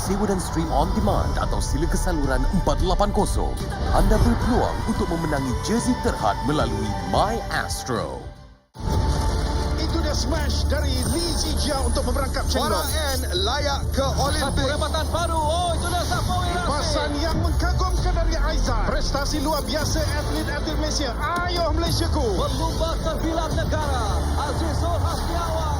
sewa dan stream on demand atau sila ke saluran 480. Anda berpeluang untuk memenangi jersey terhad melalui My Astro. Itu dia smash dari Liga untuk memerangkap Chenglong. Borak layak ke Olimpik. Perempatan baru. Oh, itu dah Safawi Rafi. Pasan yang mengkagumkan dari Aizan. Prestasi luar biasa atlet-atlet Malaysia. Ayuh Malaysiaku. Mengubah terbilang negara. Azizul Hasbiawan.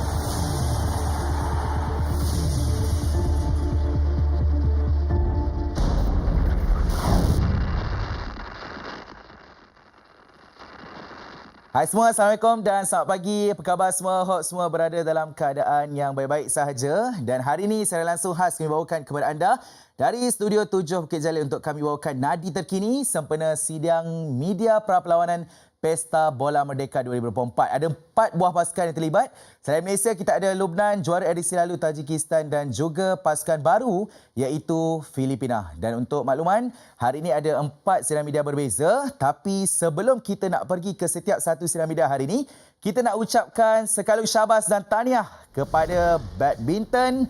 Hai semua, Assalamualaikum dan selamat pagi. Apa khabar semua? Hope semua berada dalam keadaan yang baik-baik sahaja. Dan hari ini secara langsung khas kami bawakan kepada anda dari Studio 7 Bukit Jalil untuk kami bawakan Nadi terkini sempena sidang media pra-perlawanan Pestabola Merdeka 2024. Ada 4 buah pasukan yang terlibat. Selain Malaysia, kita ada Lebanon, juara edisi lalu Tajikistan dan juga pasukan baru iaitu Filipina. Dan untuk makluman, hari ini ada 4 sidang media berbeza. Tapi sebelum kita nak pergi ke setiap satu sidang media hari ini, kita nak ucapkan sekaligus syabas dan tahniah kepada badminton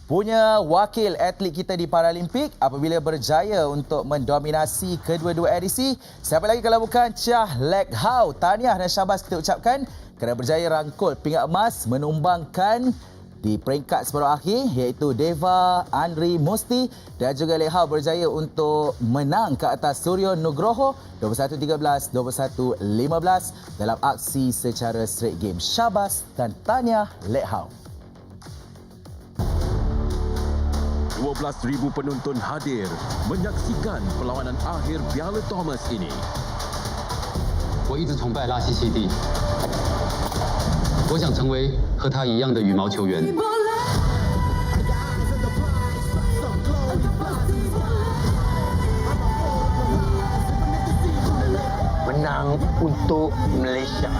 punya wakil atlet kita di Paralimpik apabila berjaya untuk mendominasi kedua-dua edisi. Siapa lagi kalau bukan Chia Lek Hau. Tahniah dan syabas kita ucapkan kerana berjaya rangkul pingat emas menumbangkan di peringkat separuh akhir iaitu Deva Andri Musti dan juga Lek Hau berjaya untuk menang ke atas Suryo Nugroho 21-13, 21-15 dalam aksi secara straight game. Syabas dan tahniah Lek Hau. 12,000 penonton hadir menyaksikan perlawanan akhir Piala Thomas ini. 我一直崇拜拉希西蒂，我想成为和他一样的羽毛球员。 Menang untuk Malaysia.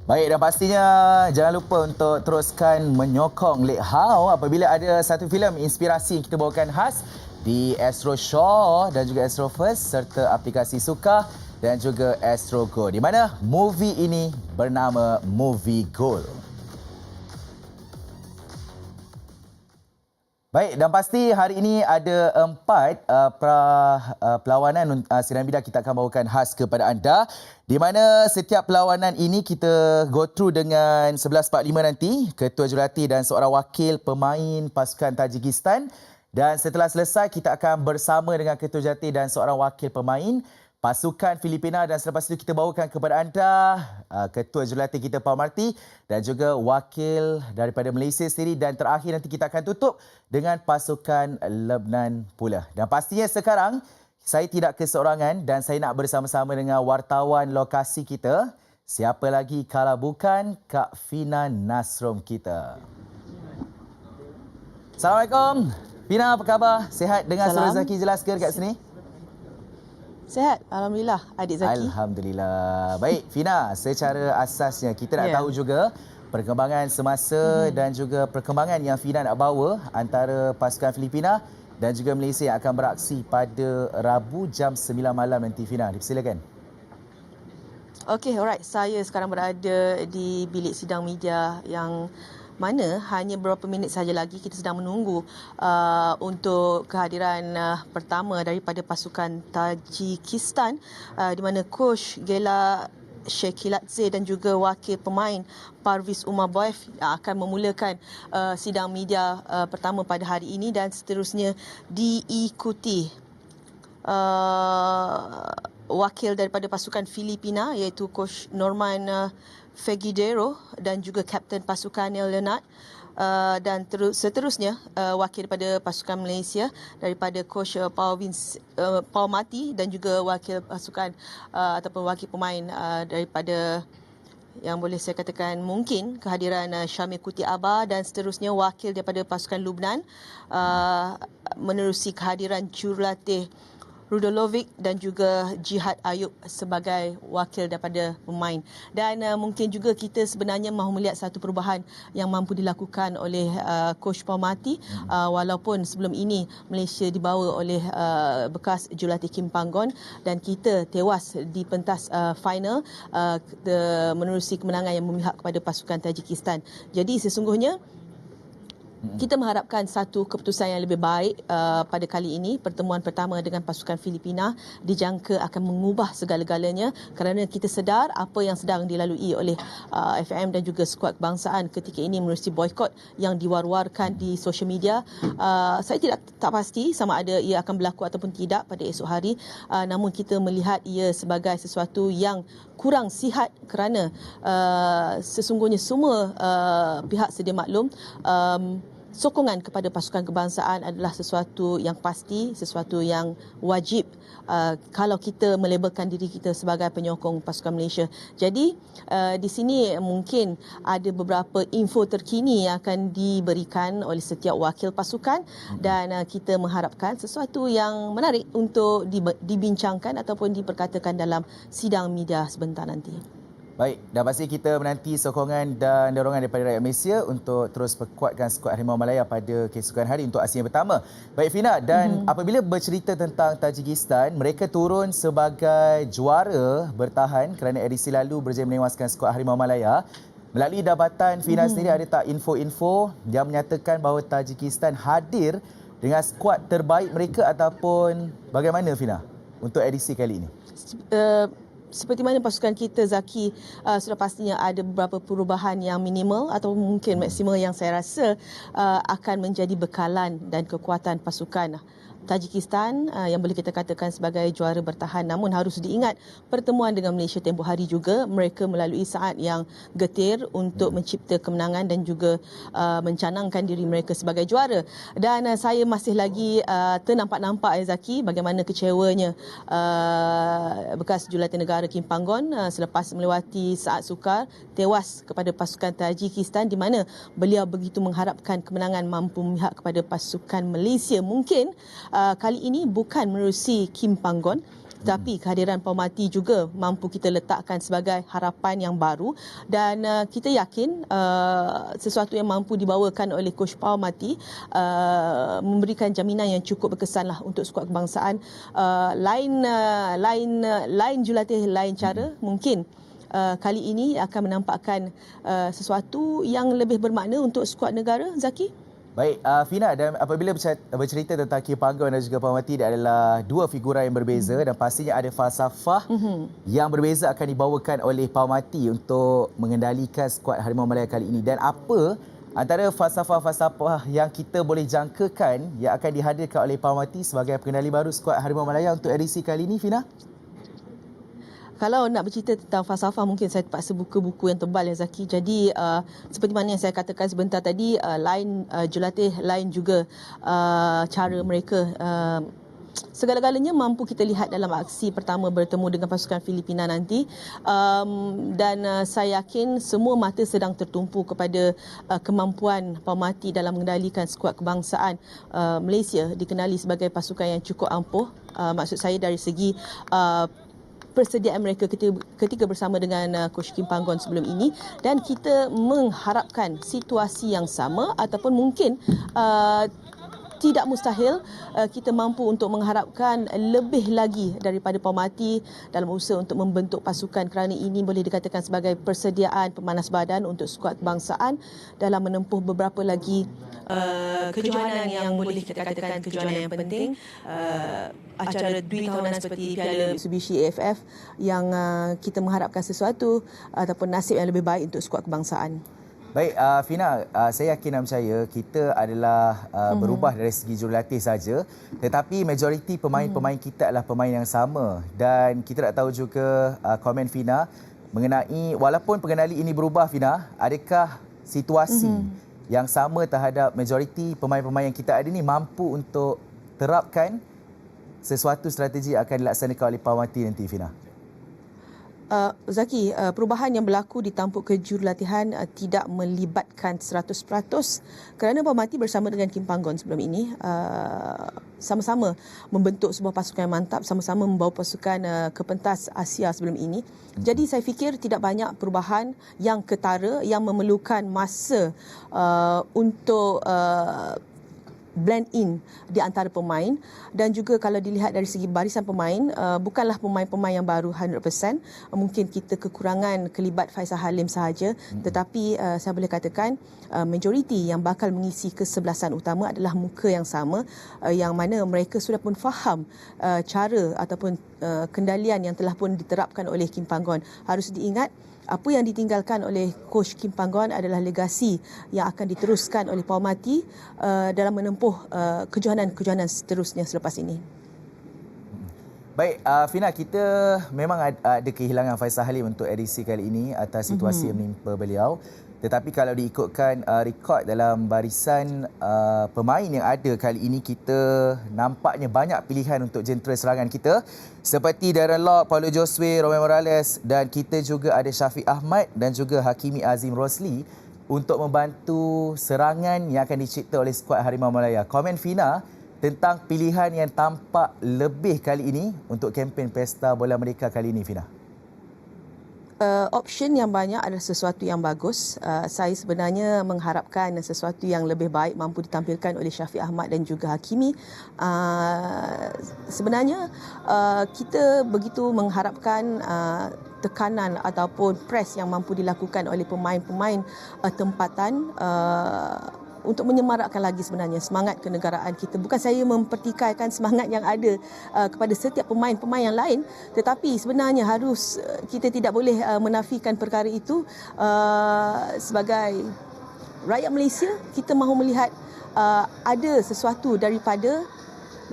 Baik, dan pastinya jangan lupa untuk teruskan menyokong Lek Hau apabila ada satu filem inspirasi yang kita bawakan khas di Astro Shaw dan juga Astro First serta aplikasi Sooka dan juga Astro Go di mana movie ini bernama Movie Gold. Baik, dan pasti hari ini ada 4 perlawanan sidang media kita akan bawakan khas kepada anda di mana setiap perlawanan ini kita go through dengan 11.45 nanti, ketua jurulatih dan seorang wakil pemain pasukan Tajikistan, dan setelah selesai kita akan bersama dengan ketua jurulatih dan seorang wakil pemain pasukan Filipina, dan selepas itu kita bawakan kepada anda ketua jurulatih kita Pak Marti dan juga wakil daripada Malaysia sendiri, dan terakhir nanti kita akan tutup dengan pasukan Lebanon pula. Dan pastinya sekarang saya tidak keseorangan dan saya nak bersama-sama dengan wartawan lokasi kita. Siapa lagi kalau bukan Kak Fina Nasrom kita. Assalamualaikum. Fina, apa khabar? Sihat? Dengar suara Zaki jelas ke dekat sini? Sihat, Alhamdulillah adik Zaki. Alhamdulillah. Baik, Fina, secara asasnya kita nak tahu juga perkembangan semasa dan juga perkembangan yang Fina nak bawa antara pasukan Filipina dan juga Malaysia yang akan beraksi pada Rabu jam 9 malam nanti. Fina, dipersilakan. Okey, alright. Saya sekarang berada di bilik sidang media yang mana hanya beberapa minit sahaja lagi kita sedang menunggu untuk kehadiran pertama daripada pasukan Tajikistan di mana coach Gela Shekiladze dan juga wakil pemain Parviz Umar Boev akan memulakan sidang media pertama pada hari ini dan seterusnya diikuti wakil daripada pasukan Filipina iaitu coach Norman Fegidero dan juga kapten pasukan Leonard dan seterusnya wakil daripada pasukan Malaysia daripada coach Paul Mati dan juga wakil pasukan ataupun wakil pemain daripada yang boleh saya katakan mungkin kehadiran Syamil Kuti Aba, dan seterusnya wakil daripada pasukan Lebanon menerusi kehadiran jurulatih Rudolovic dan juga Jihad Ayub sebagai wakil daripada pemain. Dan mungkin juga kita sebenarnya mahu melihat satu perubahan yang mampu dilakukan oleh coach Paumati, walaupun sebelum ini Malaysia dibawa oleh bekas jurulatih Kim Panggon dan kita tewas di pentas final menerusi kemenangan yang memihak kepada pasukan Tajikistan. Jadi sesungguhnya kita mengharapkan satu keputusan yang lebih baik pada kali ini. Pertemuan pertama dengan pasukan Filipina dijangka akan mengubah segala-galanya kerana kita sedar apa yang sedang dilalui oleh FM dan juga skuad kebangsaan ketika ini menerusi boikot yang diwar-warkan di sosial media. Saya tak pasti sama ada ia akan berlaku ataupun tidak pada esok hari. Namun kita melihat ia sebagai sesuatu yang kurang sihat kerana sesungguhnya semua pihak sedia maklum sokongan kepada pasukan kebangsaan adalah sesuatu yang pasti, sesuatu yang wajib kalau kita melabelkan diri kita sebagai penyokong pasukan Malaysia. Jadi di sini mungkin ada beberapa info terkini yang akan diberikan oleh setiap wakil pasukan dan kita mengharapkan sesuatu yang menarik untuk dibincangkan ataupun diperkatakan dalam sidang media sebentar nanti. Baik, dan pasti kita menanti sokongan dan dorongan daripada rakyat Malaysia untuk terus perkuatkan skuad Harimau Malaya pada keesokan hari untuk aksi yang pertama. Baik Fina, dan apabila bercerita tentang Tajikistan, mereka turun sebagai juara bertahan kerana edisi lalu berjaya menewaskan skuad Harimau Malaya. Melalui dapatan Fina sendiri, ada tak info-info yang menyatakan bahawa Tajikistan hadir dengan skuad terbaik mereka ataupun bagaimana Fina untuk edisi kali ini? Seperti mana pasukan kita, Zaki, sudah pastinya ada beberapa perubahan yang minimal atau mungkin maksimal yang saya rasa akan menjadi bekalan dan kekuatan pasukan Tajikistan yang boleh kita katakan sebagai juara bertahan. Namun harus diingat pertemuan dengan Malaysia tempoh hari juga mereka melalui saat yang getir untuk mencipta kemenangan dan juga mencanangkan diri mereka sebagai juara. Dan saya masih lagi ternampak-nampak Zaki bagaimana kecewanya bekas jurulatih negara Kim Panggon selepas melewati saat sukar tewas kepada pasukan Tajikistan di mana beliau begitu mengharapkan kemenangan mampu memihak kepada pasukan Malaysia. Mungkin kali ini bukan menerusi Kim Panggon, tetapi kehadiran Paumati juga mampu kita letakkan sebagai harapan yang baru dan kita yakin sesuatu yang mampu dibawakan oleh Coach Paumati memberikan jaminan yang cukup berkesanlah untuk skuad kebangsaan. Lain jurulatih, lain cara mungkin. Kali ini akan menampakkan sesuatu yang lebih bermakna untuk skuad negara, Zaki. Baik, Fina, dan apabila bercerita tentang Kim Panggon dan juga Paumati, dia adalah dua figura yang berbeza dan pastinya ada falsafah yang berbeza akan dibawakan oleh Paumati untuk mengendalikan skuad Harimau Malaya kali ini. Dan apa antara falsafah-falsafah yang kita boleh jangkakan yang akan dihadirkan oleh Paumati sebagai pengendali baru skuad Harimau Malaya untuk edisi kali ini, Fina? Kalau nak bercerita tentang falsafah, mungkin saya terpaksa buka buku yang tebal ya Zaki. Jadi seperti mana yang saya katakan sebentar tadi, lain jurulatih, lain juga cara mereka. Segala-galanya mampu kita lihat dalam aksi pertama bertemu dengan pasukan Filipina nanti. Dan saya yakin semua mata sedang tertumpu kepada kemampuan Paumati dalam mengendalikan skuad kebangsaan Malaysia. Dikenali sebagai pasukan yang cukup ampuh. Maksud saya dari segi persediaan mereka ketika bersama dengan Coach Kim Panggon sebelum ini, dan kita mengharapkan situasi yang sama ataupun mungkin tidak mustahil kita mampu untuk mengharapkan lebih lagi daripada Paumati dalam usaha untuk membentuk pasukan kerana ini boleh dikatakan sebagai persediaan pemanas badan untuk skuad kebangsaan dalam menempuh beberapa lagi kejohanan yang boleh kita katakan kejohanan yang penting, acara dui tahunan seperti Piala Mitsubishi AFF yang kita mengharapkan sesuatu ataupun nasib yang lebih baik untuk skuad kebangsaan. Baik, Fina, saya yakin dan percaya kita adalah berubah dari segi jurulatih saja, tetapi majoriti pemain-pemain kita adalah pemain yang sama dan kita nak tahu juga komen Fina mengenai walaupun pengendali ini berubah, Fina, adakah situasi yang sama terhadap majoriti pemain-pemain yang kita ada ni mampu untuk terapkan sesuatu strategi yang akan dilaksanakan oleh Paumati nanti, Fina? Zaki, perubahan yang berlaku di tampuk kejurulatihan tidak melibatkan 100% kerana pemerhati bersama dengan Kim Panggon sebelum ini sama-sama membentuk sebuah pasukan yang mantap, sama-sama membawa pasukan ke pentas Asia sebelum ini. Jadi saya fikir tidak banyak perubahan yang ketara yang memerlukan masa untuk blend in di antara pemain, dan juga kalau dilihat dari segi barisan pemain, bukanlah pemain-pemain yang baru 100%. Mungkin kita kekurangan kelibat Faisal Halim sahaja, tetapi saya boleh katakan majoriti yang bakal mengisi kesebelasan utama adalah muka yang sama, yang mana mereka sudah pun faham cara ataupun kendalian yang telah pun diterapkan oleh Kim Panggon. Harus diingat, apa yang ditinggalkan oleh Coach Kim Panggon adalah legasi yang akan diteruskan oleh pemerhati dalam menempuh kejohanan-kejohanan seterusnya selepas ini. Baik, Fina, kita memang ada kehilangan Faisal Halim untuk edisi kali ini atas situasi yang menimpa beliau. Tetapi kalau diikutkan rekod dalam barisan pemain yang ada kali ini, kita nampaknya banyak pilihan untuk jentera serangan kita. Seperti Darren Lock, Paulo Josue, Romeo Morales, dan kita juga ada Syafiq Ahmad dan juga Hakimi Azim Rosli untuk membantu serangan yang akan dicipta oleh skuad Harimau Malaya. Komen Fina tentang pilihan yang tampak lebih kali ini untuk kempen Pesta Bola Merdeka kali ini, Fina. Option yang banyak adalah sesuatu yang bagus. Saya sebenarnya mengharapkan sesuatu yang lebih baik mampu ditampilkan oleh Syafiq Ahmad dan juga Hakimi. Sebenarnya kita begitu mengharapkan tekanan ataupun press yang mampu dilakukan oleh pemain-pemain tempatan untuk menyemarakkan lagi sebenarnya semangat kenegaraan kita. Bukan saya mempertikaikan semangat yang ada kepada setiap pemain-pemain yang lain, tetapi sebenarnya harus kita tidak boleh menafikan perkara itu. Sebagai rakyat Malaysia, kita mahu melihat ada sesuatu daripada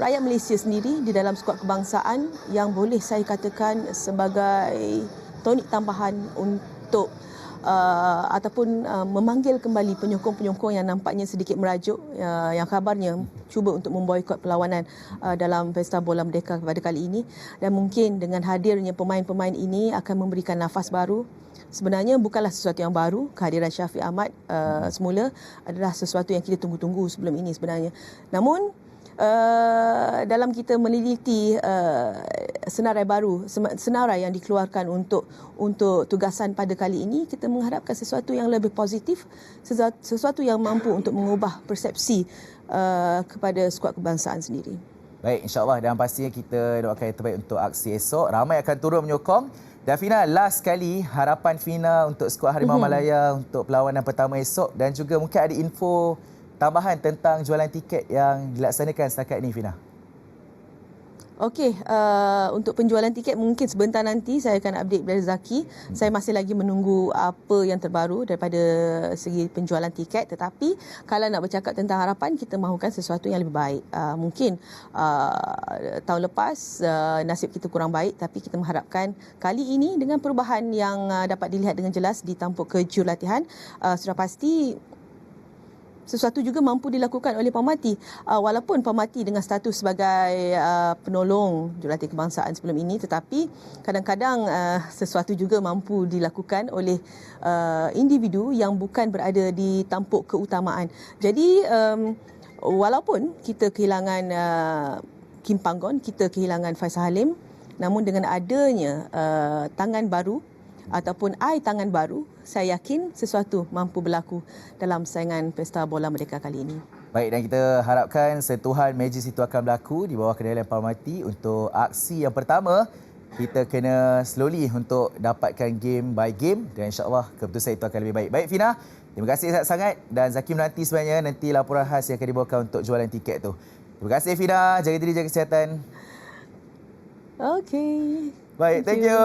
rakyat Malaysia sendiri di dalam skuad kebangsaan yang boleh saya katakan sebagai tonik tambahan untuk ataupun memanggil kembali penyokong-penyokong yang nampaknya sedikit merajuk, yang kabarnya cuba untuk memboikot perlawanan dalam Pesta Bola Merdeka pada kali ini. Dan mungkin dengan hadirnya pemain-pemain ini akan memberikan nafas baru. Sebenarnya bukanlah sesuatu yang baru, kehadiran Syafiq Ahmad semula adalah sesuatu yang kita tunggu-tunggu sebelum ini sebenarnya. Namun dalam kita meneliti senarai baru, senarai yang dikeluarkan untuk tugasan pada kali ini, kita mengharapkan sesuatu yang lebih positif, sesuatu yang mampu untuk mengubah persepsi kepada skuad kebangsaan sendiri. Baik, insyaAllah, dan pastinya kita doakan yang terbaik untuk aksi esok. Ramai akan turun menyokong. Dan Fina, last kali harapan Fina untuk skuad Harimau Malaya untuk perlawanan pertama esok, dan juga mungkin ada info tambahan tentang jualan tiket yang dilaksanakan setakat ini, Fina. Okey, untuk penjualan tiket mungkin sebentar nanti saya akan update dari Zaki. Saya masih lagi menunggu apa yang terbaru daripada segi penjualan tiket. Tetapi kalau nak bercakap tentang harapan, kita mahukan sesuatu yang lebih baik. Mungkin tahun lepas nasib kita kurang baik, tapi kita mengharapkan kali ini dengan perubahan yang dapat dilihat dengan jelas di tampuk kejurulatihan, sudah pasti sesuatu juga mampu dilakukan oleh pemerhati. Walaupun pemerhati dengan status sebagai penolong jurulatih kebangsaan sebelum ini, tetapi kadang-kadang sesuatu juga mampu dilakukan oleh individu yang bukan berada di tampuk keutamaan. Jadi walaupun kita kehilangan Kim Panggon, kita kehilangan Faisal Halim, namun dengan adanya tangan baru ataupun tangan baru, saya yakin sesuatu mampu berlaku dalam saingan Pesta Bola Merdeka kali ini. Baik, dan kita harapkan sentuhan magis itu akan berlaku di bawah kendalian pemerhati. Untuk aksi yang pertama, kita kena slowly untuk dapatkan game by game, dan insyaAllah keputusan itu akan lebih baik. Baik Fina, terima kasih sangat-sangat, dan Zaki menanti sebenarnya nanti laporan khas yang akan dibawakan untuk jualan tiket tu. Terima kasih Fina, jaga diri, jaga kesihatan. Okey. Baik, thank you.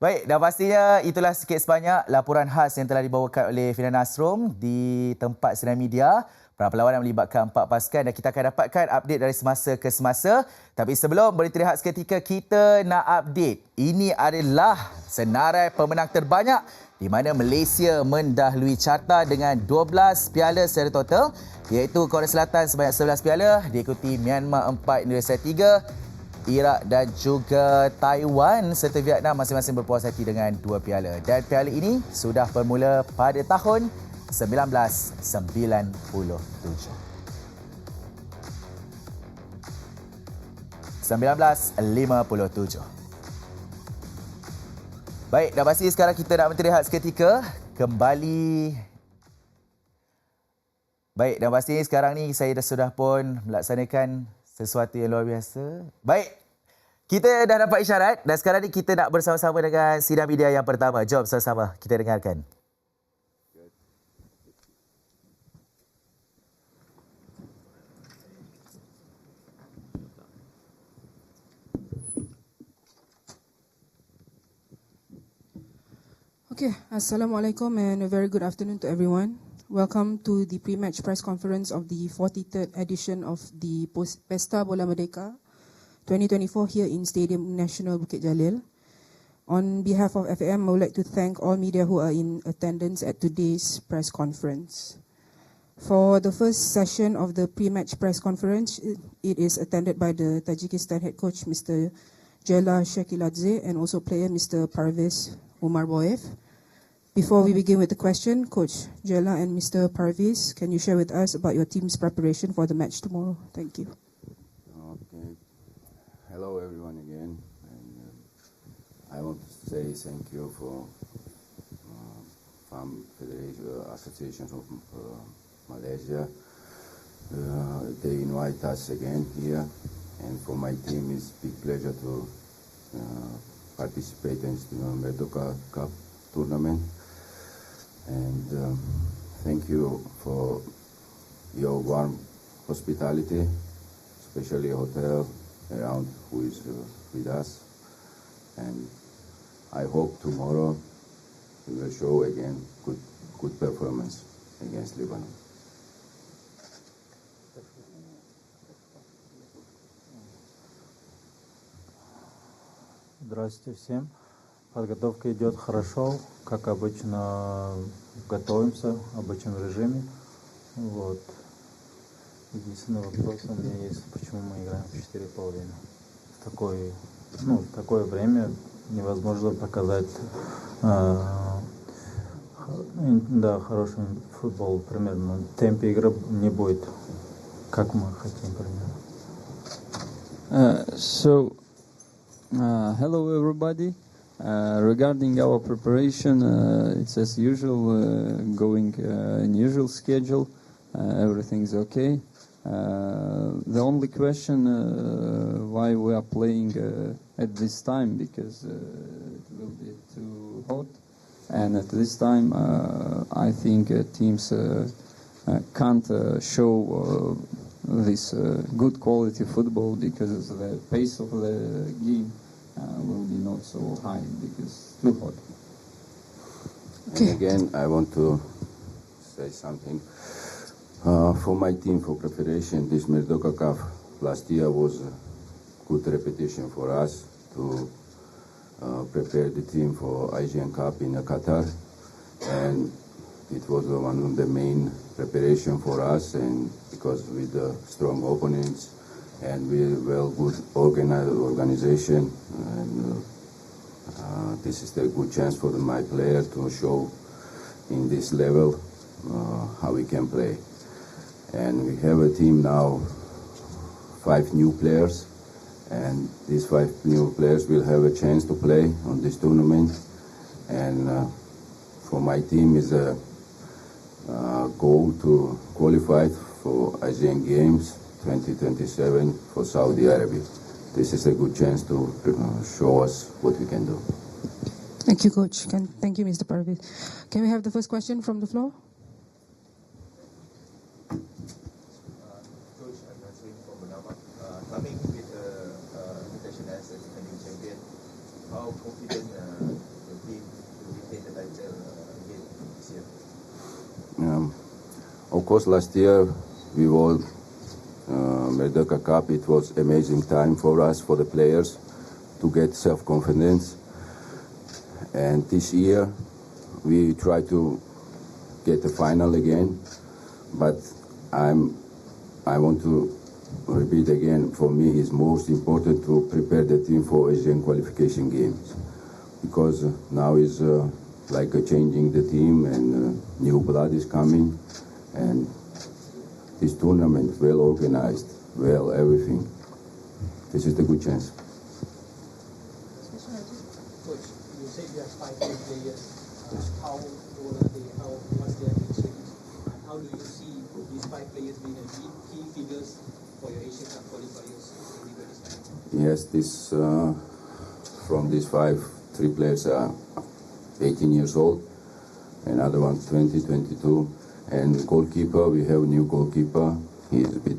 Baik, dan pastinya itulah sikit sebanyak laporan khas yang telah dibawakan oleh Fina Nasrom di tempat Sidang Media. Perlawanan melibatkan 4 pasukan, dan kita akan dapatkan update dari semasa ke semasa. Tapi sebelum berhenti rehat seketika, kita nak update. Ini adalah senarai pemenang terbanyak di mana Malaysia mendahului carta dengan 12 piala secara total, iaitu Korea Selatan sebanyak 11 piala, diikuti Myanmar 4, Indonesia 3, Iraq dan juga Taiwan serta Vietnam masing-masing berpuas hati dengan 2 piala. Dan piala ini sudah bermula pada tahun 1957. 1957. Baik, dah pasti sekarang kita nak berrehat seketika. Kembali. Baik, dan pasti sekarang ni saya sudah pun melaksanakan sesuatu yang luar biasa. Baik, kita dah dapat isyarat dan sekarang ni kita nak bersama-sama dengan sidang media yang pertama. Jom sama-sama kita dengarkan. Okay, Assalamualaikum and a very good afternoon to everyone. Welcome to the pre-match press conference of the 43rd edition of the Pestabola Merdeka 2024 here in Stadium National Bukit Jalil. On behalf of FAM, I would like to thank all media who are in attendance at today's press conference. For the first session of the pre-match press conference, it is attended by the Tajikistan head coach Mr. Jela Shekiladze and also player Mr. Parvez Umarboyev. Before we begin with the question, Coach Jela and Mr. Parvez, can you share with us about your team's preparation for the match tomorrow? Thank you. Okay. Hello everyone again. And, I want to say thank you for FAM Federation Associations of Malaysia. They invite us again here, and for my team it's a big pleasure to participate in the Merdeka Cup tournament. And thank you for your warm hospitality, especially hotel around who is with us. And I hope tomorrow we will show again good performance against Lebanon. Здравствуйте всем. Подготовка идет хорошо, как обычно готовимся, в обычном режиме. Вот. Единственный вопрос у меня есть, почему мы играем в 4,5. В такое время невозможно показать хороший футбол примерно. Темп игры не будет, как мы хотим примерно. Hello everybody. Regarding our preparation, it's as usual, going in usual schedule. Everything's okay. The only question why we are playing at this time, because it will be too hot, and at this time I think teams can't show this good quality football because the pace of the game will be not so high because too hot. And again, I want to say something. For my team, for preparation, this Merdeka Cup last year was a good repetition for us to prepare the team for Asian Cup in Qatar, and it was one of the main preparation for us, and because with the strong opponents and with good organized organization, and this is a good chance for my player to show in this level how we can play. And we have a team now, 5 new players, and these 5 new players will have a chance to play on this tournament. And for my team is a goal to qualify for Asian Games 2027 for Saudi Arabia. This is a good chance to show us what we can do. Thank you, Coach. Thank you, Mr. Parvez. Can we have the first question from the floor? Coach, I'm answering from Manama. Coming with invitation as a defending champion, how confident the team will retain the title again this year? Of course, last year we won Merdeka Cup. It was amazing time for us, for the players, to get self-confidence. And this year we try to get the final again, but I want to repeat again, for me it's most important to prepare the team for Asian qualification games, because now is like changing the team and new blood is coming, and this tournament well organized, well everything. This is the good chance. Coach, you said you have 5 new players. How old are they? What's their age range? And how do you see these 5 players being a key figures for your Asian Cup qualifiers in 2025? Yes, from these 5, 3 players are 18 years old, another one 20, 22, and goalkeeper, we have a new goalkeeper. He has a big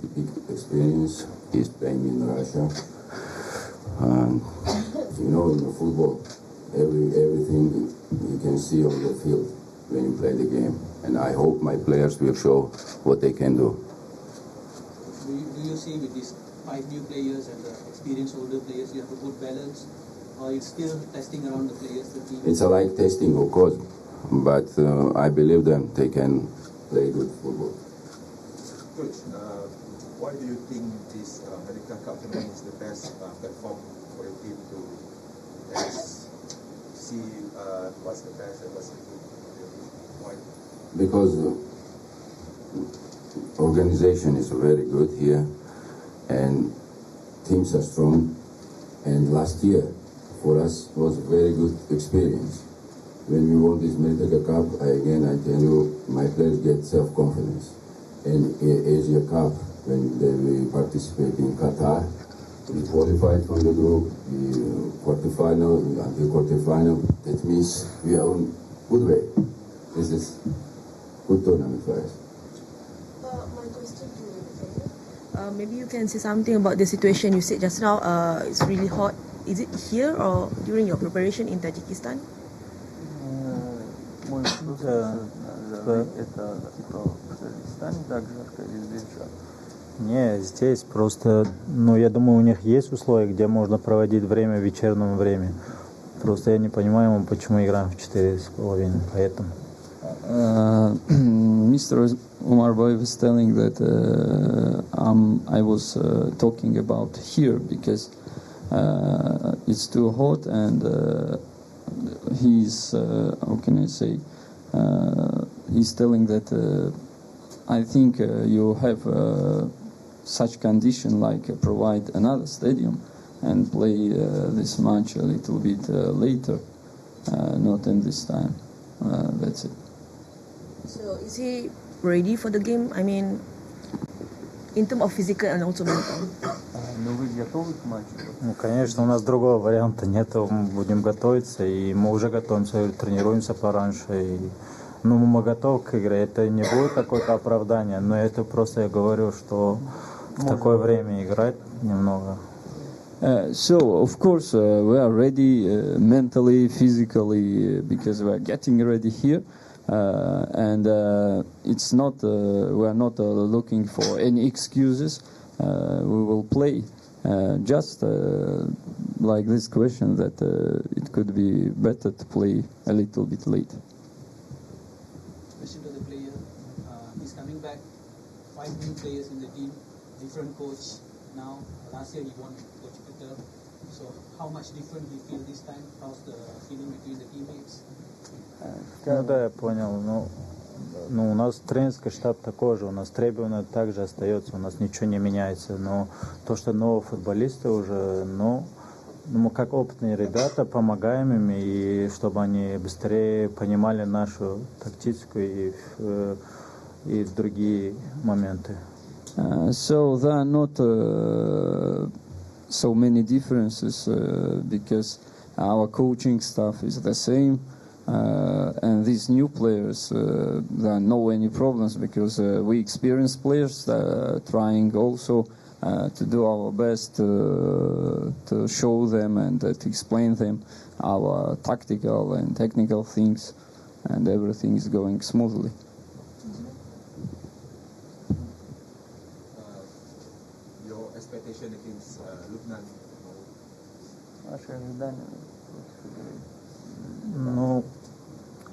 experience. He's playing in Russia. And you know, in the football, everything you can see on the field when you play the game. And I hope my players will show what they can do. Do you see with these 5 new players and the experienced older players, you have a good balance? Or it's still testing around the players? The team? It's like testing, of course, but I believe them. They can play good football. Coach, why do you think this Merdeka Cup tournament is the best platform for your team to see what's the best and what's the good? Why? Because organization is very good here, and teams are strong. And last year, for us, was a very good experience. When we won this Merdeka Cup, I tell you, my players get self-confidence. And Asia Cup, when we participate in Qatar, we qualified from the group, the quarterfinal, until quarterfinal. That means we are on good way. This is good tournament for us. My question to you, maybe you can say something about the situation you said just now. It's really hot. Is it here or during your preparation in Tajikistan? Это типа в Казахстане так жарко или здесь жарко? Не, здесь просто, я думаю, у них есть условия, где можно проводить время в вечернем времени. Просто я не понимаю, почему играем в 4:30, поэтому. Mr. Umar Boy was telling that I was talking about here because it's too hot and he's, how can I say, he's telling that I think you have such condition like provide another stadium and play this match a little bit later, not in this time. That's it. So is he ready for the game? I mean, in terms of physical and also mental. Вы готовы к матчу? Конечно, у нас другого варианта нет. Мы будем готовиться, и мы уже готовимся, тренируемся пораньше. Мы готовы к игре. Это не будет какое-то оправдание, но это просто я говорю, что в такое время играть немного. So, of course, we are ready mentally, physically, because we are getting ready here. And it's not, we are not looking for any excuses. We will play. Just like this question that it could be better to play a little bit late. Question to the player. He's coming back. 5 new players in the team. Different coach now. Last year he won Coach Peter. So how much different do you feel this time? How's the feeling between the teammates? Да, я понял. У нас тренерский штаб такой же, у нас требования также остается, у нас ничего не меняется. Но то, что новые футболисты уже, мы как опытные ребята помогаем им, и чтобы они быстрее понимали нашу тактическую и другие моменты. So there are not so many differences because our coaching staff is the same. And these new players, there are no any problems because we experienced players trying also to do our best to show them and to explain them our tactical and technical things, and everything is going smoothly. Your expectation against Lebanon? Ваши ожидания?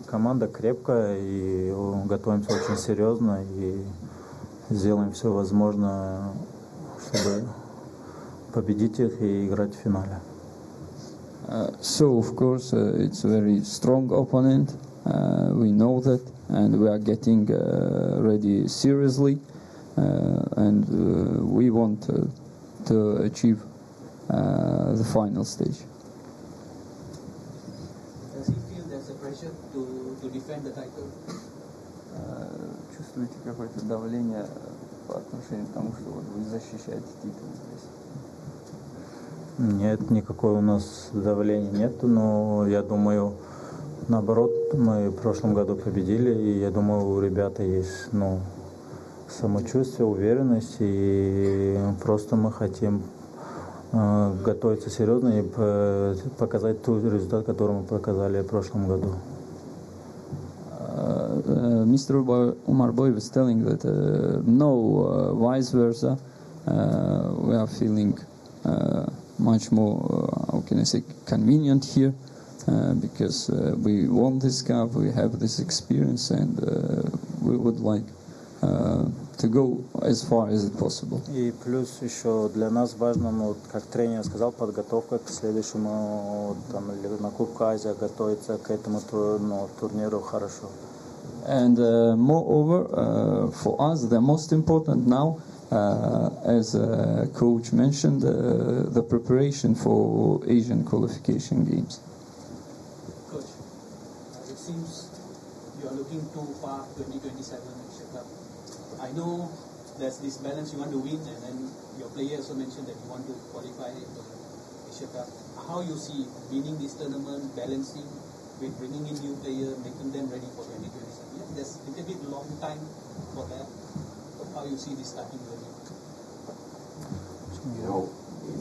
Команда крепкая, и готовимся очень серьезно, и сделаем все возможное, чтобы победить их и играть в финале. So, of course, it's a very strong opponent. We know that, and we are getting ready seriously, and we want to achieve the final stage. Does he feel there's a pressure to defend the title? Чувствуете какое-то давление по отношению к тому, что вот вы защищаете титул здесь? Нет, никакого у нас давления нет, но я думаю, наоборот, мы в прошлом году победили, и я думаю, у ребят есть самочувствие, уверенность, и просто мы хотим готовиться серьезно и показать тот результат, который мы показали в прошлом году. Mr. Umar Boy was telling that vice versa, we are feeling much more, how can I say, convenient here, because we won this cup, we have this experience, and we would like to go as far as it possible. И плюс еще для нас важно, вот, как тренер сказал, подготовка к следующему на Кубку Азии, готовиться к этому турниру хорошо. And moreover, for us, the most important now, as coach mentioned, the preparation for Asian qualification games. Coach, it seems you are looking too far, 2027 Asia Cup. I know there's this balance, you want to win, and then your player also mentioned that you want to qualify for Asia Cup. How you see winning this tournament, balancing with bringing in new players, making them ready for 2027? Yeah, there's a little bit long time for that. But how you see this starting journey? You know, in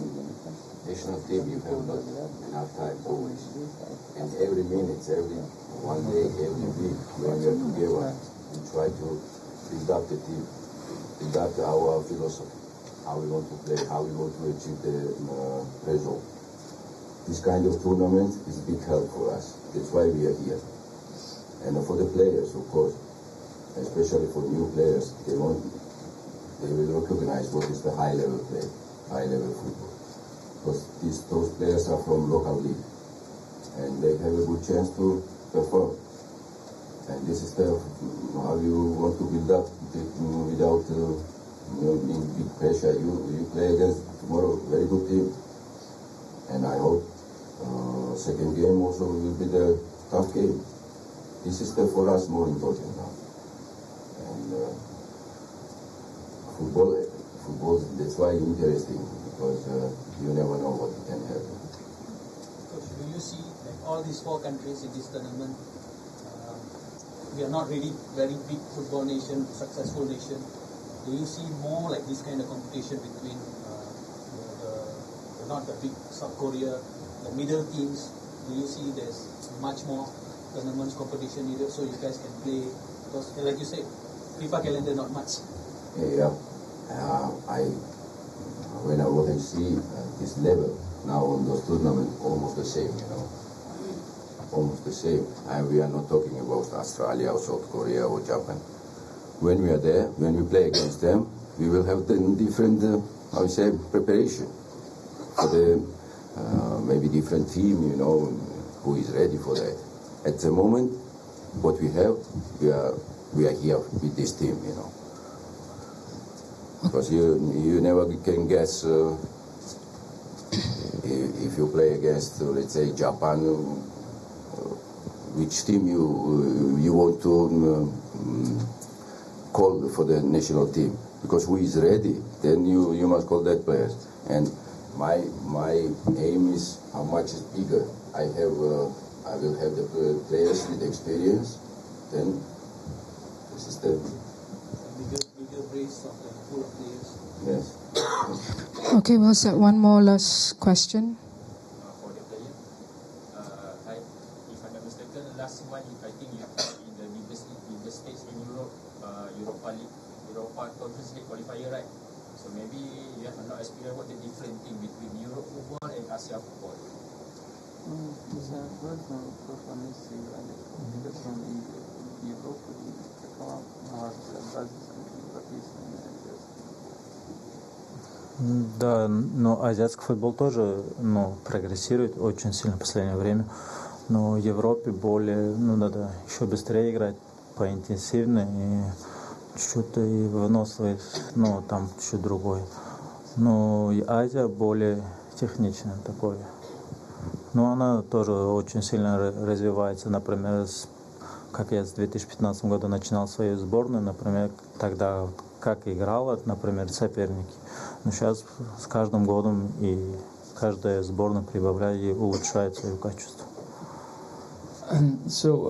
national team you have not enough time always. And every minute, every one day, every week, when we are together, we try to build up the team, build up our philosophy, how we want to play, how we want to achieve the result. This kind of tournament is a big help for us. That's why we are here. And for the players, of course, especially for new players, they will recognize what is the high-level play, high-level football. Because those players are from local league, and they have a good chance to perform. And this is how you want to build up without being big pressure. You play against tomorrow very good team, and I hope second game also will be the tough game. This is for us more important now. And football, that's why interesting, because you never know what can happen. Coach, do you see like all these four countries in this tournament? We are not really very big football nation, successful nation. Do you see more like this kind of competition between not the big South Korea, the middle teams? Do you see there's much more tournaments competition either, so you guys can play? Because like you said, FIFA calendar not much. Yeah, when I was and see this level now on those tournaments, almost the same, almost the same. And we are not talking about Australia or South Korea or Japan. When we are there, when we play against them, we will have the different, preparation for the maybe different team, who is ready for that. At the moment, what we have, we are here with this team, Because you never can guess if you play against, let's say, Japan, which team you want to call for the national team. Because who is ready, then you must call that players. And my aim is how much is bigger. I will have the players with experience. Then this is the bigger race of the pool of players. Yes. Okay, we'll set one more last question. For the player, if I'm not mistaken, last one, I think you in the biggest stage in Europe, Europa League, Europa Conference League qualifier, right? So maybe you have not experienced what the different thing between Europe football and Asia football. Да, но азиатский футбол тоже, прогрессирует очень сильно в последнее время. Но в Европе более, надо еще быстрее играть, поинтенсивнее и чуть-чуть и выносливый, там чуть другой. Но и Азия более техничная такое. Но она тоже очень сильно развивается. Например, как я с 2015 года начинал свою сборную, например, тогда как играла, например, соперники. Но сейчас с каждым годом и каждая сборная прибавляет и улучшает свое качество. So,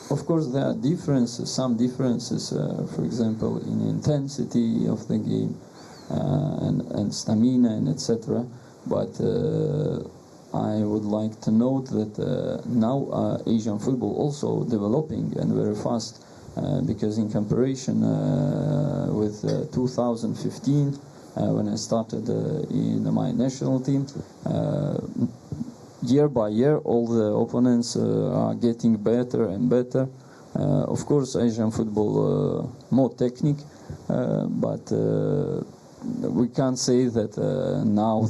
of course, there are differences, some differences, for example, in intensity of the game and stamina and etc. But I would like to note that now Asian football also developing and very fast. Because in comparison with 2015, when I started in my national team, year by year all the opponents are getting better and better. Of course, Asian football more technique, but we can't say that now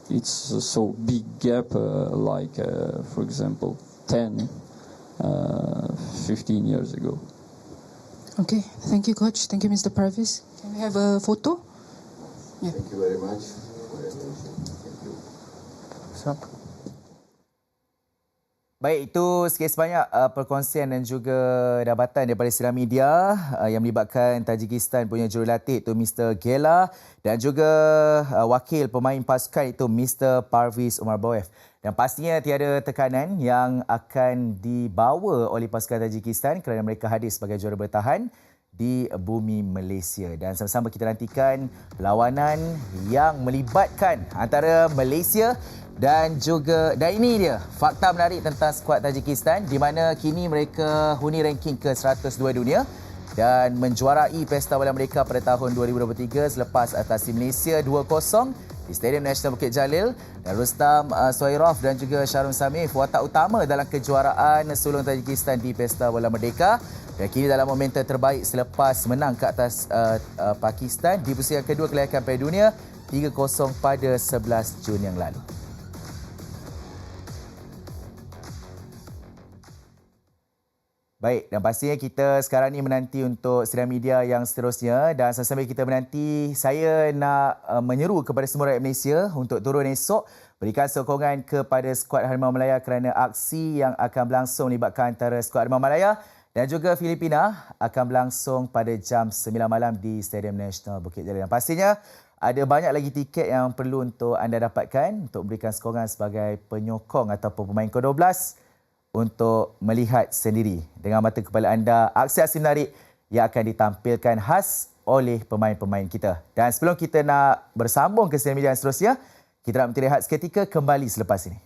it's a so big gap like, for example, 10, 15 years ago. Okay, thank you, Coach. Thank you, Mr. Parvis. Can we have a photo? Yeah. Thank you very much for your attention. Thank you. Baik, itu sikit sebanyak perkongsian dan juga dapatan daripada Sidang Media yang melibatkan Tajikistan punya jurulatih itu Mr. Gela dan juga wakil pemain pasukan itu Mr. Parvis Umar Boef. Dan pastinya tiada tekanan yang akan dibawa oleh pasukan Tajikistan kerana mereka hadir sebagai juara bertahan di bumi Malaysia. Dan sama-sama kita nantikan perlawanan yang melibatkan antara Malaysia dan ini dia fakta menarik tentang skuad Tajikistan di mana kini mereka huni ranking ke-102 dunia dan menjuarai Pestabola Merdeka pada tahun 2023 selepas atasi Malaysia 2-0 di Stadium Nasional Bukit Jalil, dan Rustam Soirov dan juga Syarun Samif watak utama dalam kejuaraan sulung Tajikistan di Pestabola Merdeka dan kini dalam momentum terbaik selepas menang ke atas Pakistan di pusingan kedua kelayakan Piala Dunia 3-0 pada 11 Jun yang lalu. Baik, dan pastinya kita sekarang ni menanti untuk Sidang Media yang seterusnya dan sambil kita menanti, saya nak menyeru kepada semua rakyat Malaysia untuk turun esok berikan sokongan kepada skuad Harimau Malaya kerana aksi yang akan berlangsung melibatkan antara skuad Harimau Malaya dan juga Filipina akan berlangsung pada jam 9 malam di Stadium Nasional Bukit Jalil. Dan pastinya ada banyak lagi tiket yang perlu untuk anda dapatkan untuk berikan sokongan sebagai penyokong ataupun pemain ke-12 untuk melihat sendiri dengan mata kepala anda aksi-aksi menarik yang akan ditampilkan khas oleh pemain-pemain kita. Dan sebelum kita nak bersambung ke Sidang Media yang seterusnya, kita nak berehat seketika, kembali selepas ini.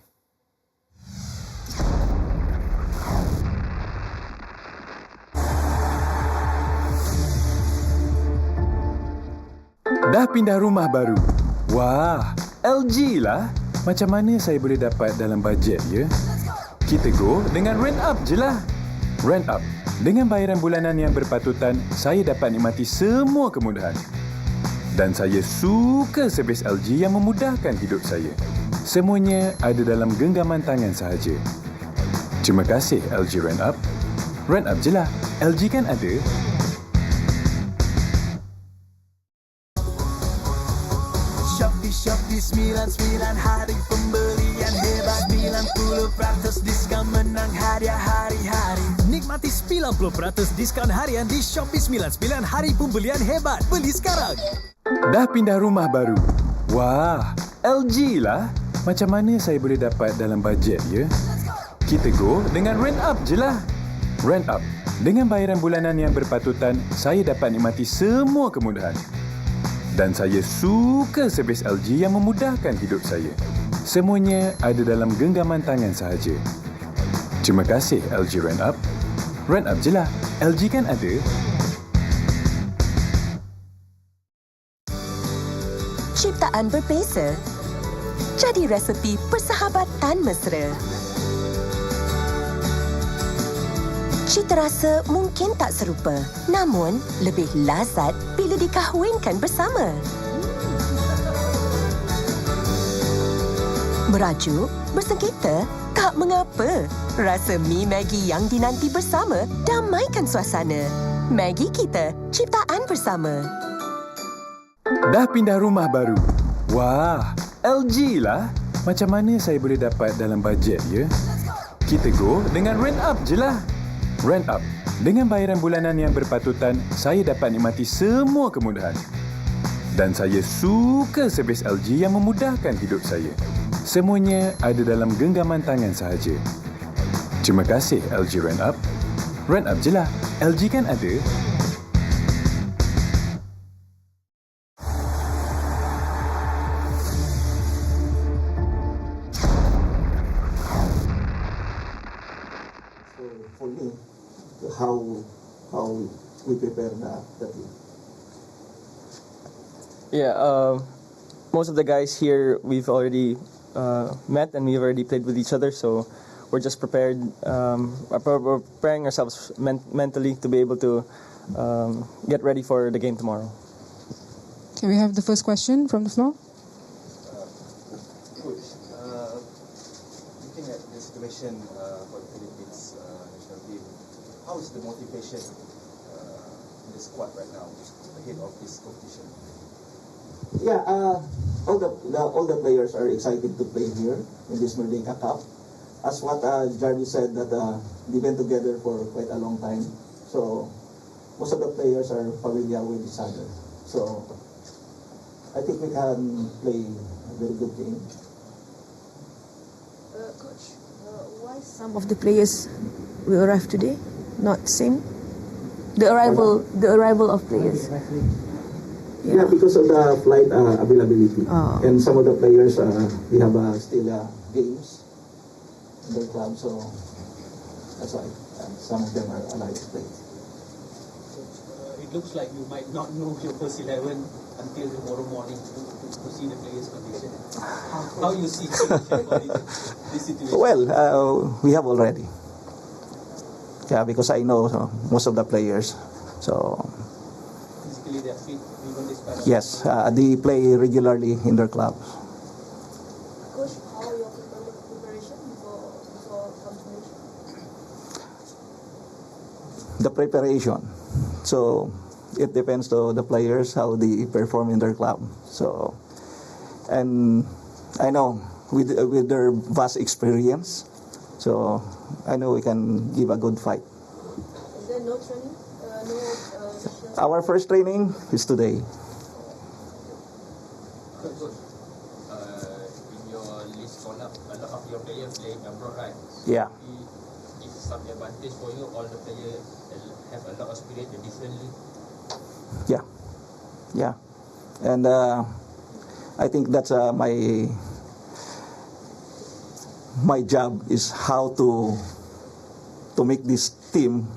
Dah pindah rumah baru? Wah, LG lah. Macam mana saya boleh dapat dalam bajet ya? Kita go dengan Rent Up je lah. Rent Up. Dengan bayaran bulanan yang berpatutan, saya dapat nikmati semua kemudahan. Dan saya suka servis LG yang memudahkan hidup saya. Semuanya ada dalam genggaman tangan sahaja. Terima kasih LG Rent Up. Rent Up je lah. LG kan ada. Shopee 99 hari pembelian hebat, 90% diskaun menang hadiah hari-hari. Nikmati 90% diskaun harian di Shopee 99 hari pembelian hebat. Beli sekarang. Dah pindah rumah baru? Wah, LG lah. Macam mana saya boleh dapat dalam bajet ya? Kita go dengan Rent Up je lah. Rent Up. Dengan bayaran bulanan yang berpatutan, saya dapat nikmati semua kemudahan. Dan saya suka servis LG yang memudahkan hidup saya. Semuanya ada dalam genggaman tangan sahaja. Terima kasih LG Rent Up. Rent Up je lah. LG kan ada. Ciptaan berbeza. Jadi resepi persahabatan mesra. Cita rasa mungkin tak serupa, namun lebih lazat bila dikahwinkan bersama. Merajuk, bersengketa, tak mengapa. Rasa mi Maggi yang dinanti bersama, damaikan suasana. Maggi kita, ciptaan bersama. Dah pindah rumah baru? Wah, LG lah. Macam mana saya boleh dapat dalam bajet ya? Kita go dengan Rent Up je lah. Rent Up. Dengan bayaran bulanan yang berpatutan, saya dapat nikmati semua kemudahan. Dan saya suka servis LG yang memudahkan hidup saya. Semuanya ada dalam genggaman tangan sahaja. Terima kasih LG Rent Up. Rent Up je lah. LG kan ada. For me, how we prepare the team. Yeah, most of the guys here we've already met and we've already played with each other, so we're just prepared. We're preparing ourselves mentally to be able to get ready for the game tomorrow. Can we have the first question from the floor? Coach, looking at the situation for the Philippines national team, how is the motivation in the squad right now ahead of this competition? Yeah, all the players are excited to play here in this Merdeka Cup. As what Jarvis said, that they've been together for quite a long time. So most of the players are familiar with each other. So I think we can play a very good game. Coach, why some of the players will arrive today, not same? The arrival of players. Yeah, because of the flight availability. And some of the players, they have still games in their club, so that's why some of them are allowed to play. It looks like you might not know your first 11 until tomorrow morning to see the players' condition. How you see this situation? Well, we have already. Yeah, because I know most of the players, so Physically they are fit, even despite of yes, they play regularly in their clubs. Coach, how are your preparation before confirmation? The preparation, so it depends to the players how they perform in their club. So, and I know with their vast experience, so I know we can give a good fight. Is there no training? Our first training is today. Coach, in your list call up, a lot of your players playing abroad, right? Yeah. Is some advantage for you? All the players have a lot of experience differently. Yeah, and I think that's my job is how to make this team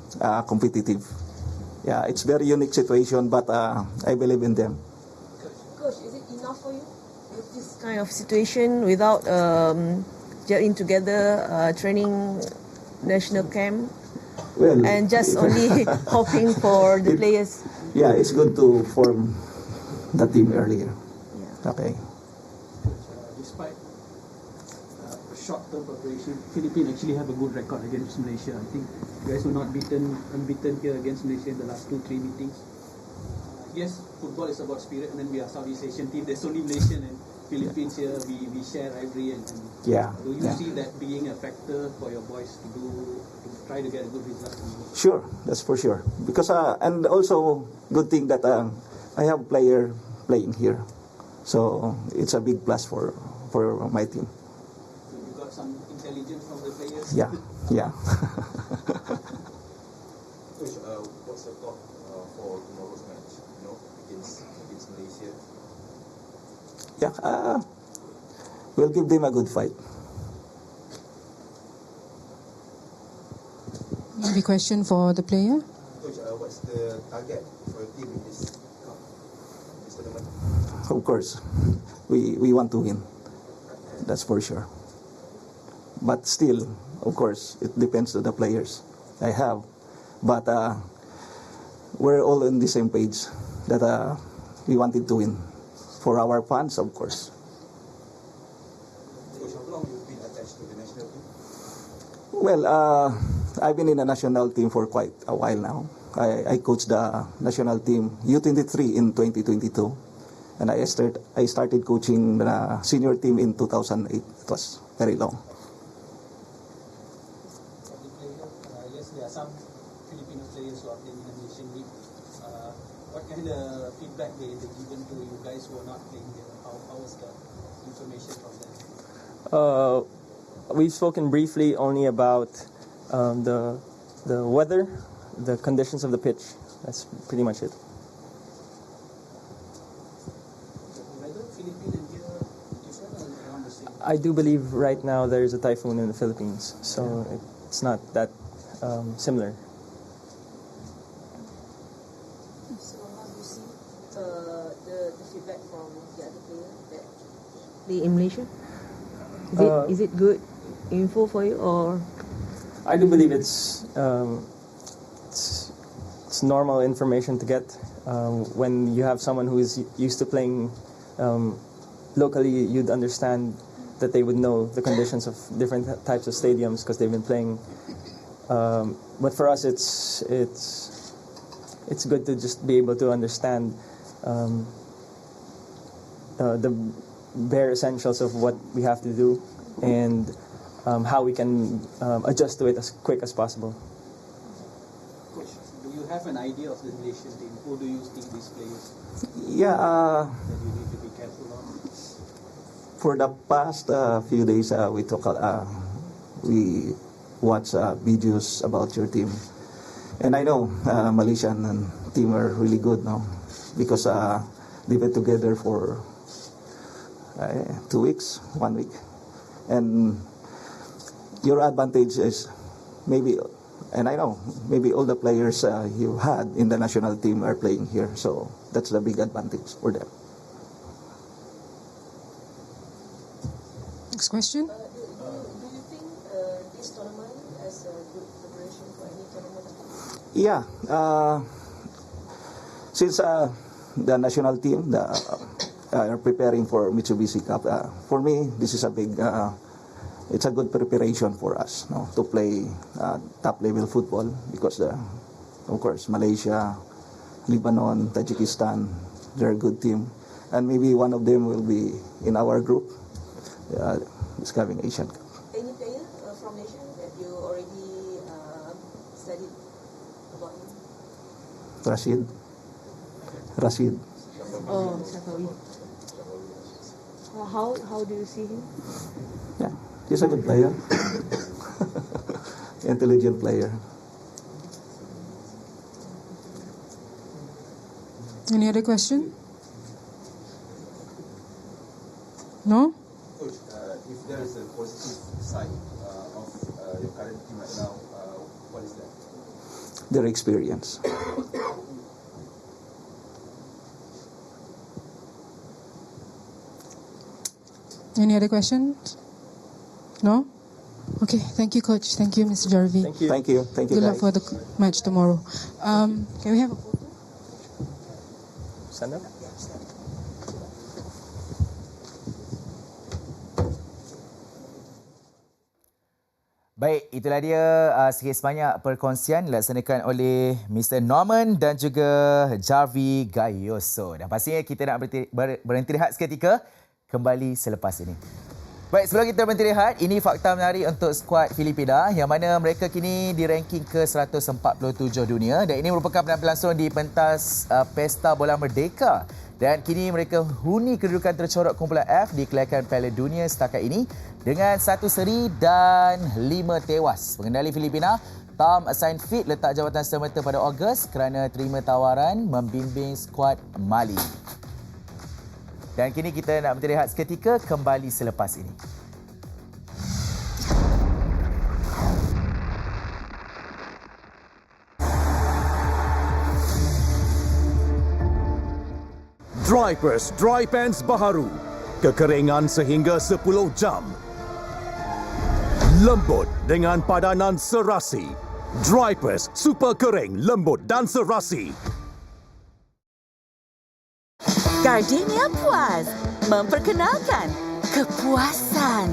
competitive. Yeah, it's very unique situation, but I believe in them. Coach, is it enough for you with this kind of situation without gelling together, training national camp, and just only hoping for the players? Yeah, it's good to form the team earlier. Yeah. Okay. Despite short-term preparation, Philippines actually have a good record against Malaysia. I think you guys were not unbeaten here against Malaysia in the last 2-3 meetings. Yes, football is about spirit, and then we are Southeast Asian team. There's only Malaysian and Philippines here. We share rivalry, and yeah. Do you see that being a factor for your boys to try to get a good result? Sure, that's for sure. Because and also good thing that I have player playing here, so it's a big plus for my team. You got some intelligence from the players. Yeah. Coach, what's your thought for tomorrow's match? Against Malaysia. Yeah, we'll give them a good fight. Maybe question for the player? Coach, what's the target for your team in this cup, this tournament? Of course, we want to win. That's for sure. But still, of course, it depends on the players. I have but we're all on the same page that we wanted to win for our fans, of course. How long you've been attached to the national team? Well, I've been in the national team for quite a while now. I coached the national team U23 in 2022, and I started coaching the senior team in 2008. It was very long. Yes, there are some Filipino players who are playing in the Malaysian League. What kind of feedback they given to you guys who are not playing there? How was the information from them? We've spoken briefly only about the weather, the conditions of the pitch. That's pretty much it. I do believe right now there is a typhoon in the Philippines, so it's not that similar. So how do you see the feedback from the other player that play in Malaysia? Is it good info for you, or? I do believe it's normal information to get when you have someone who is used to playing locally. You'd understand that they would know the conditions of different types of stadiums because they've been playing. But for us, it's good to just be able to understand the bare essentials of what we have to do and how we can adjust to it as quick as possible. Coach, do you have an idea of the Malaysian team? Who do you think these players Yeah. that you need to be careful of? For the past few days, we watched videos about your team, and I know Malaysian team are really good now because they've been together for 2 weeks, 1 week, and your advantage is maybe, and I know maybe all the players you had in the national team are playing here, so that's the big advantage for them. Next question. Do you think this tournament is a good preparation for any tournament? Yeah, since the national team are preparing for Mitsubishi Cup, for me this is a big, it's a good preparation for us, no, to play top level football because of course Malaysia, Lebanon, Tajikistan, they're a good team, and maybe one of them will be in our group. This coming Asian Cup. Any player from Malaysia that you already studied about him? Rashid. Oh, Safawi. How do you see him? Yeah, he's a good player. Intelligent player. Any other question? No? Coach, if there is a positive side of your current team right now, what is that? Their experience. Any other questions? No? Okay, thank you, Coach. Thank you, Mr. Jarvi. Thank you. Thank you. Thank you, Good luck guys. for the match tomorrow. Can we have a photo? Stand up. Baik, itulah dia sikit sebanyak perkongsian dilaksanakan oleh Mr. Norman dan juga Jarvi Gayoso. Dan pastinya kita nak berhenti rehat seketika, kembali selepas ini. Baik, sebelum kita berhenti rehat, ini fakta menarik untuk skuad Filipina yang mana mereka kini di ranking ke-147 dunia dan ini merupakan penampilan langsung di pentas Pestabola Merdeka. Dan kini mereka huni kedudukan tercorot kumpulan F di kelayakan Piala Dunia setakat ini dengan 1 seri dan 5 tewas. Pengendali Filipina, Tom Sainfit letak jawatan semata pada Ogos kerana terima tawaran membimbing skuad Mali. Dan kini kita nak berhenti rehat seketika, kembali selepas ini. Drypers Dry Pants baharu. Kekeringan sehingga 10 jam. Lembut dengan padanan serasi. Drypers, super kering, lembut dan serasi. Gardenia Puas memperkenalkan kepuasan.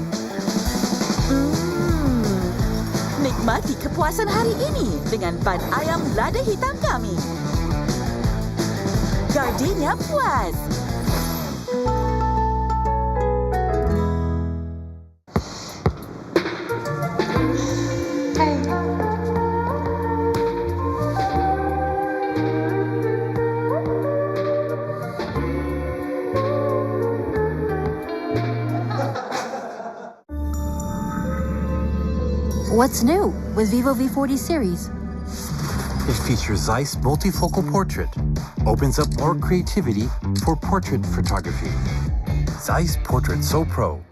Nikmati kepuasan hari ini dengan pan ayam lada hitam kami. Gardenia Puas. What's new with Vivo V40 series? It features Zeiss multifocal portrait, opens up more creativity for portrait photography. Zeiss Portrait So Pro.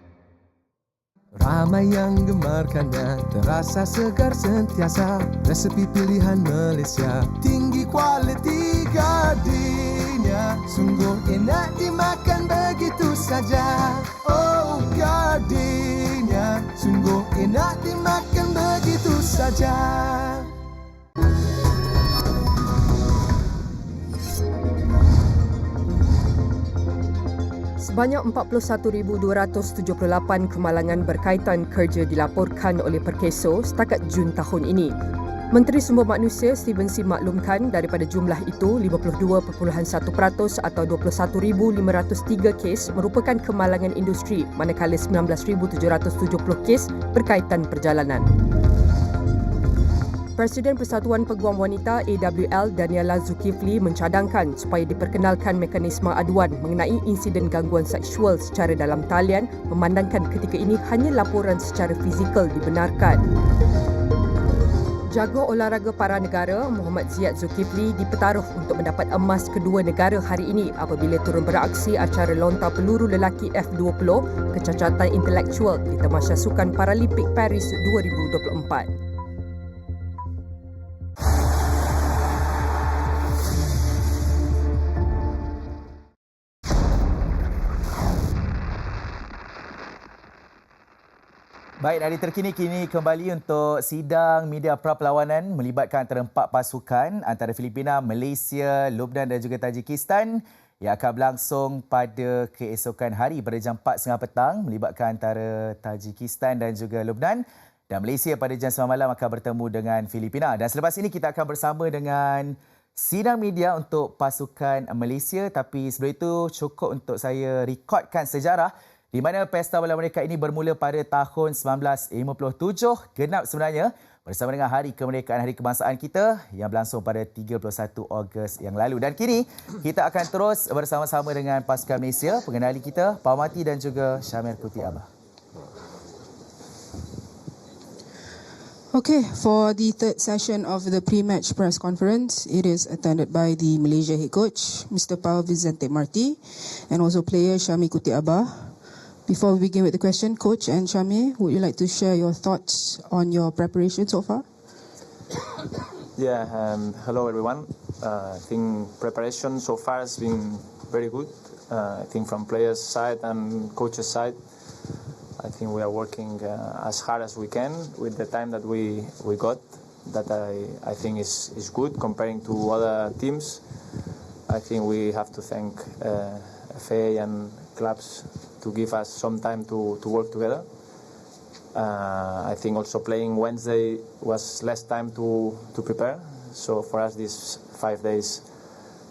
Ramai yang gemarkannya, terasa segar sentiasa. Resepi pilihan Malaysia, tinggi kualiti Gardenia. Sungguh enak dimakan begitu saja. Oh Gardenia, sungguh enak dimakan begitu saja. Sebanyak 41,278 kemalangan berkaitan kerja dilaporkan oleh Perkeso setakat Jun tahun ini. Menteri Sumber Manusia Steven C maklumkan daripada jumlah itu 52.1% atau 21,503 kes merupakan kemalangan industri, manakala 19,770 kes berkaitan perjalanan. Presiden Persatuan Peguam Wanita AWL Daniela Zulkifli mencadangkan supaya diperkenalkan mekanisme aduan mengenai insiden gangguan seksual secara dalam talian, memandangkan ketika ini hanya laporan secara fizikal dibenarkan. Jago olahraga para negara Muhammad Ziyad Zulkifli dipertaruh untuk mendapat emas kedua negara hari ini apabila turun beraksi acara lontar peluru lelaki F20 kecacatan intelektual di Tamasya Sukan Paralimpik Paris 2024. Baik, Nadi terkini kini kembali untuk sidang media pra-perlawanan melibatkan antara 4 pasukan antara Filipina, Malaysia, Lebanon dan juga Tajikistan yang akan berlangsung pada keesokan hari pada jam 4.30 petang melibatkan antara Tajikistan dan juga Lebanon, dan Malaysia pada jam 9 malam akan bertemu dengan Filipina. Dan selepas ini kita akan bersama dengan sidang media untuk pasukan Malaysia, tapi sebelum itu cukup untuk saya rekodkan sejarah di mana Pestabola Merdeka ini bermula pada tahun 1957, genap sebenarnya bersama dengan Hari Kemerdekaan Hari Kebangsaan kita yang berlangsung pada 31 Ogos yang lalu. Dan kini kita akan terus bersama-sama dengan pasukan Malaysia, pengenali kita Pak Mati dan juga Syamir Kuti Abah. Okay, for the third session of the pre-match press conference, it is attended by the Malaysia head coach, Mr. Paul Vicente Marti, and also player Syamir Kuti Abah. Before we begin with the question, Coach and Syamir, would you like to share your thoughts on your preparation so far? Yeah, hello everyone. I think preparation so far has been very good. I think from players' side and coaches' side, I think we are working as hard as we can with the time that we got. That I think is good comparing to other teams. I think we have to thank FA and clubs to give us some time to work together. I think also playing Wednesday was less time to prepare. So for us, these 5 days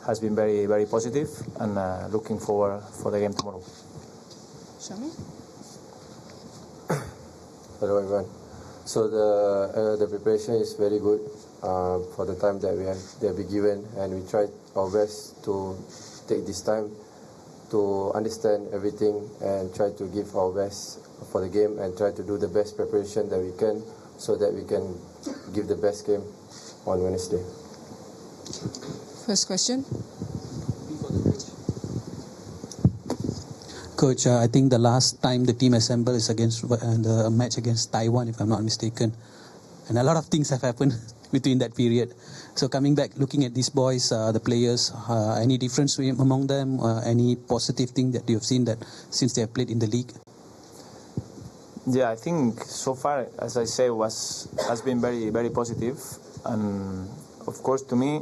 has been very, very positive, and looking forward for the game tomorrow. Syamir? Hello everyone. So the preparation is very good for the time that we have been given, and we tried our best to take this time to understand everything and try to give our best for the game and try to do the best preparation that we can so that we can give the best game on Wednesday. First question. Coach, I think the last time the team assembled is against the match against Taiwan, if I'm not mistaken. And a lot of things have happened between that period. So coming back, looking at these boys, the players, any difference among them? Any positive thing that you have seen that since they have played in the league? Yeah, I think so far, as I say, has been very, very positive. And of course, to me,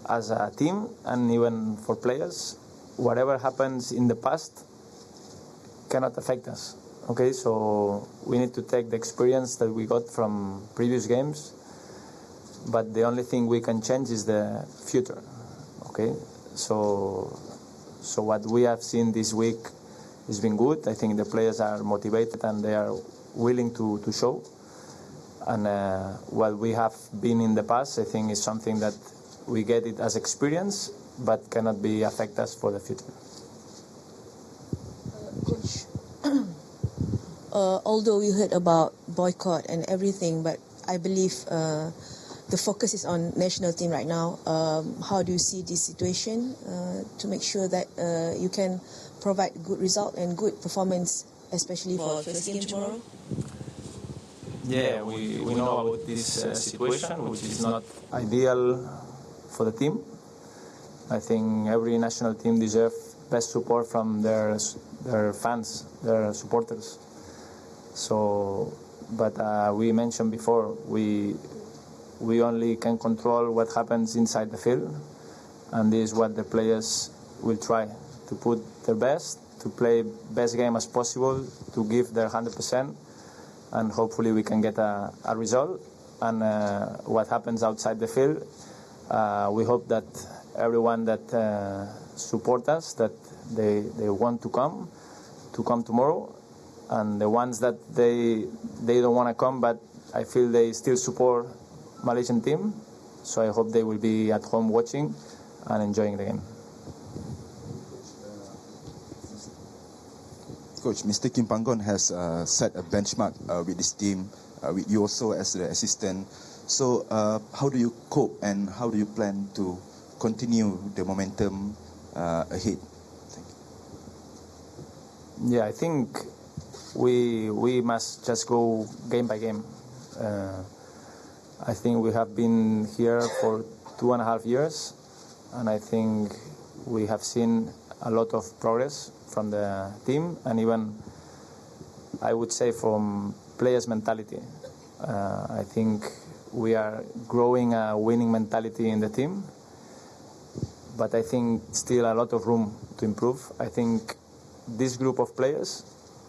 as a team and even for players, whatever happens in the past cannot affect us. Okay, so we need to take the experience that we got from previous games, but the only thing we can change is the future. Okay, so what we have seen this week has been good. I think the players are motivated and they are willing to show. And what we have been in the past, I think, is something that we get it as experience, but cannot be affect us for the future. Coach, although we heard about boycott and everything, but I believe the focus is on national team right now. How do you see this situation to make sure that you can provide good result and good performance, especially for first game tomorrow? Yeah, we know about this situation, which is not ideal for the team. I think every national team deserves best support from their fans, their supporters. So, but we mentioned before, we only can control what happens inside the field, and this is what the players will try to put their best, to play best game as possible, to give their 100%, and hopefully we can get a result. And what happens outside the field, we hope that everyone that support us, that they want to come tomorrow, and the ones that they don't want to come, but I feel they still support Malaysian team, so I hope they will be at home watching and enjoying the game. Coach, Mr. Kim Panggon has set a benchmark with this team, with you also as the assistant. So how do you cope and how do you plan to continue the momentum ahead? Thank you. Yeah, I think we must just go game by game. I think we have been here for 2.5 years, and I think we have seen a lot of progress from the team, and even I would say from players' mentality. I think we are growing a winning mentality in the team, but I think still a lot of room to improve. I think this group of players,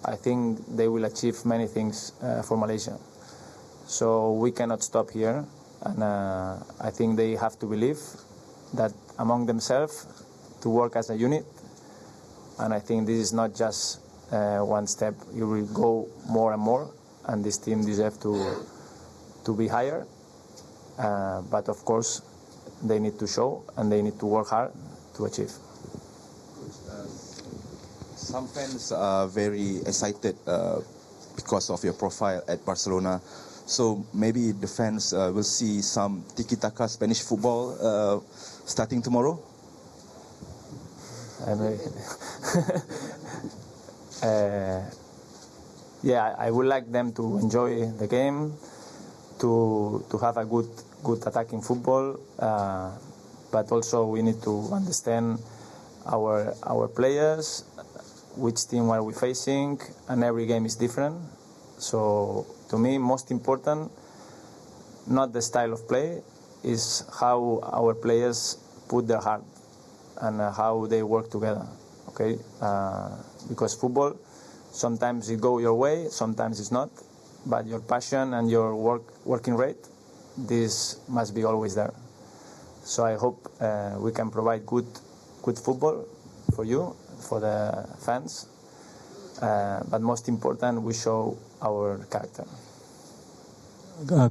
I think they will achieve many things for Malaysia. So we cannot stop here, and I think they have to believe that among themselves to work as a unit. And I think this is not just one step. You will go more and more, and this team deserves to be higher. But of course, they need to show and they need to work hard to achieve. Some fans are very excited because of your profile at Barcelona. So maybe the fans will see some tiki-taka Spanish football starting tomorrow? Yeah, I would like them to enjoy the game, to have a good attacking football, but also we need to understand our players, which team are we facing, and every game is different. So to me, most important, not the style of play, is how our players put their heart and how they work together. Okay, because football, sometimes it go your way, sometimes it's not, but your passion and your working rate, this must be always there. So I hope we can provide good football for you, for the fans, but most important, we show our character.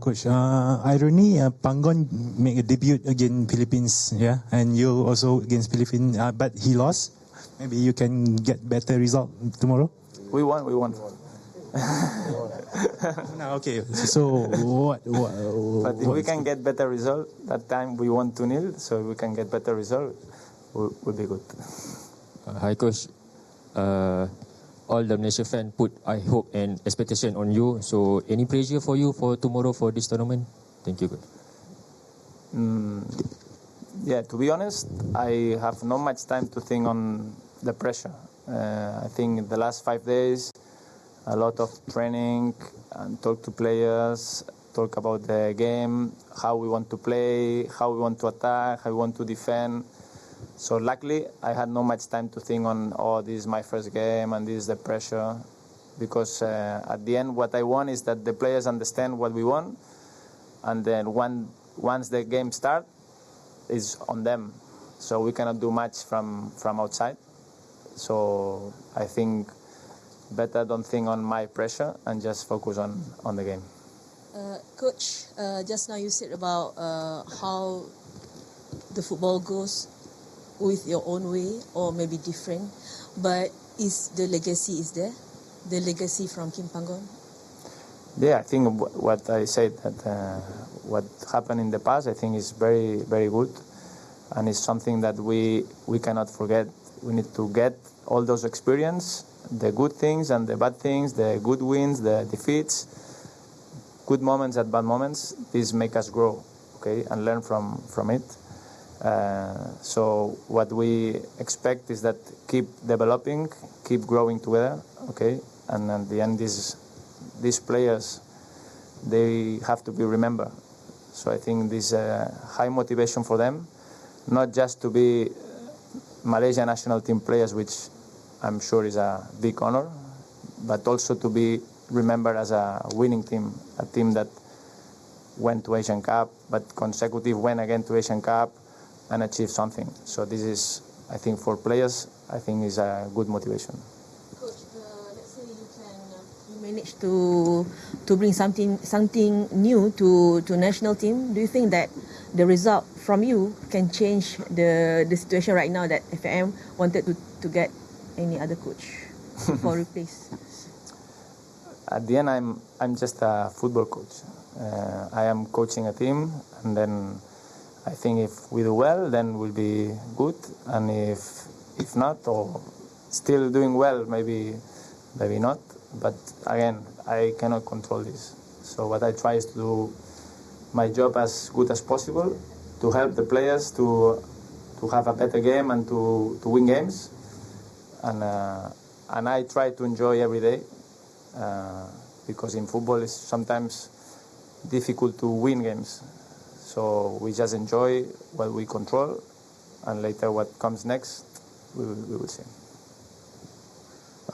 Coach, irony, Panggon make a debut against Philippines, yeah, and you also against Philippines, but he lost. Maybe you can get better result tomorrow. We won. No, okay. So what? But if we can get better result, that time we won 2-0. So if we can get better result, will be good. Hi, Coach. All the Malaysia fans put, I hope, and expectation on you. So, any pressure for you for tomorrow for this tournament? Thank you, Coach. Yeah, to be honest, I have not much time to think on the pressure. I think the last 5 days, a lot of training and talk to players, talk about the game, how we want to play, how we want to attack, how we want to defend. So luckily, I had not much time to think on, oh, this is my first game and this is the pressure. Because at the end, what I want is that the players understand what we want. And then once the game starts, it's on them. So we cannot do much from outside. So I think better don't think on my pressure and just focus on the game. Coach, just now you said about how the football goes with your own way or maybe different, but is the legacy there? The legacy from Kim Panggon? Yeah, I think what I said, that what happened in the past, I think is very, very good, and it's something that we cannot forget. We need to get all those experience, the good things and the bad things, the good wins, the defeats, good moments and bad moments. These make us grow, okay, and learn from it. So what we expect is that keep developing, keep growing together, okay, and at the end these players, they have to be remembered. So I think this high motivation for them, not just to be Malaysia national team players, which I'm sure is a big honor, but also to be remembered as a winning team, a team that went to Asian Cup, but consecutive went again to Asian Cup and achieved something. So this is, I think, for players, I think is a good motivation. Coach, let's say you manage to bring something new to national team. Do you think that the result from you can change the situation right now that FAM wanted to get any other coach for replace? At the end, I'm just a football coach. I am coaching a team, and then I think if we do well, then we'll be good, and if not, or still doing well, maybe not. But again, I cannot control this. So what I try is to do my job as good as possible, to help the players to have a better game and to win games, and I try to enjoy every day, because in football it's sometimes difficult to win games. So we just enjoy what we control, and later what comes next, we will see.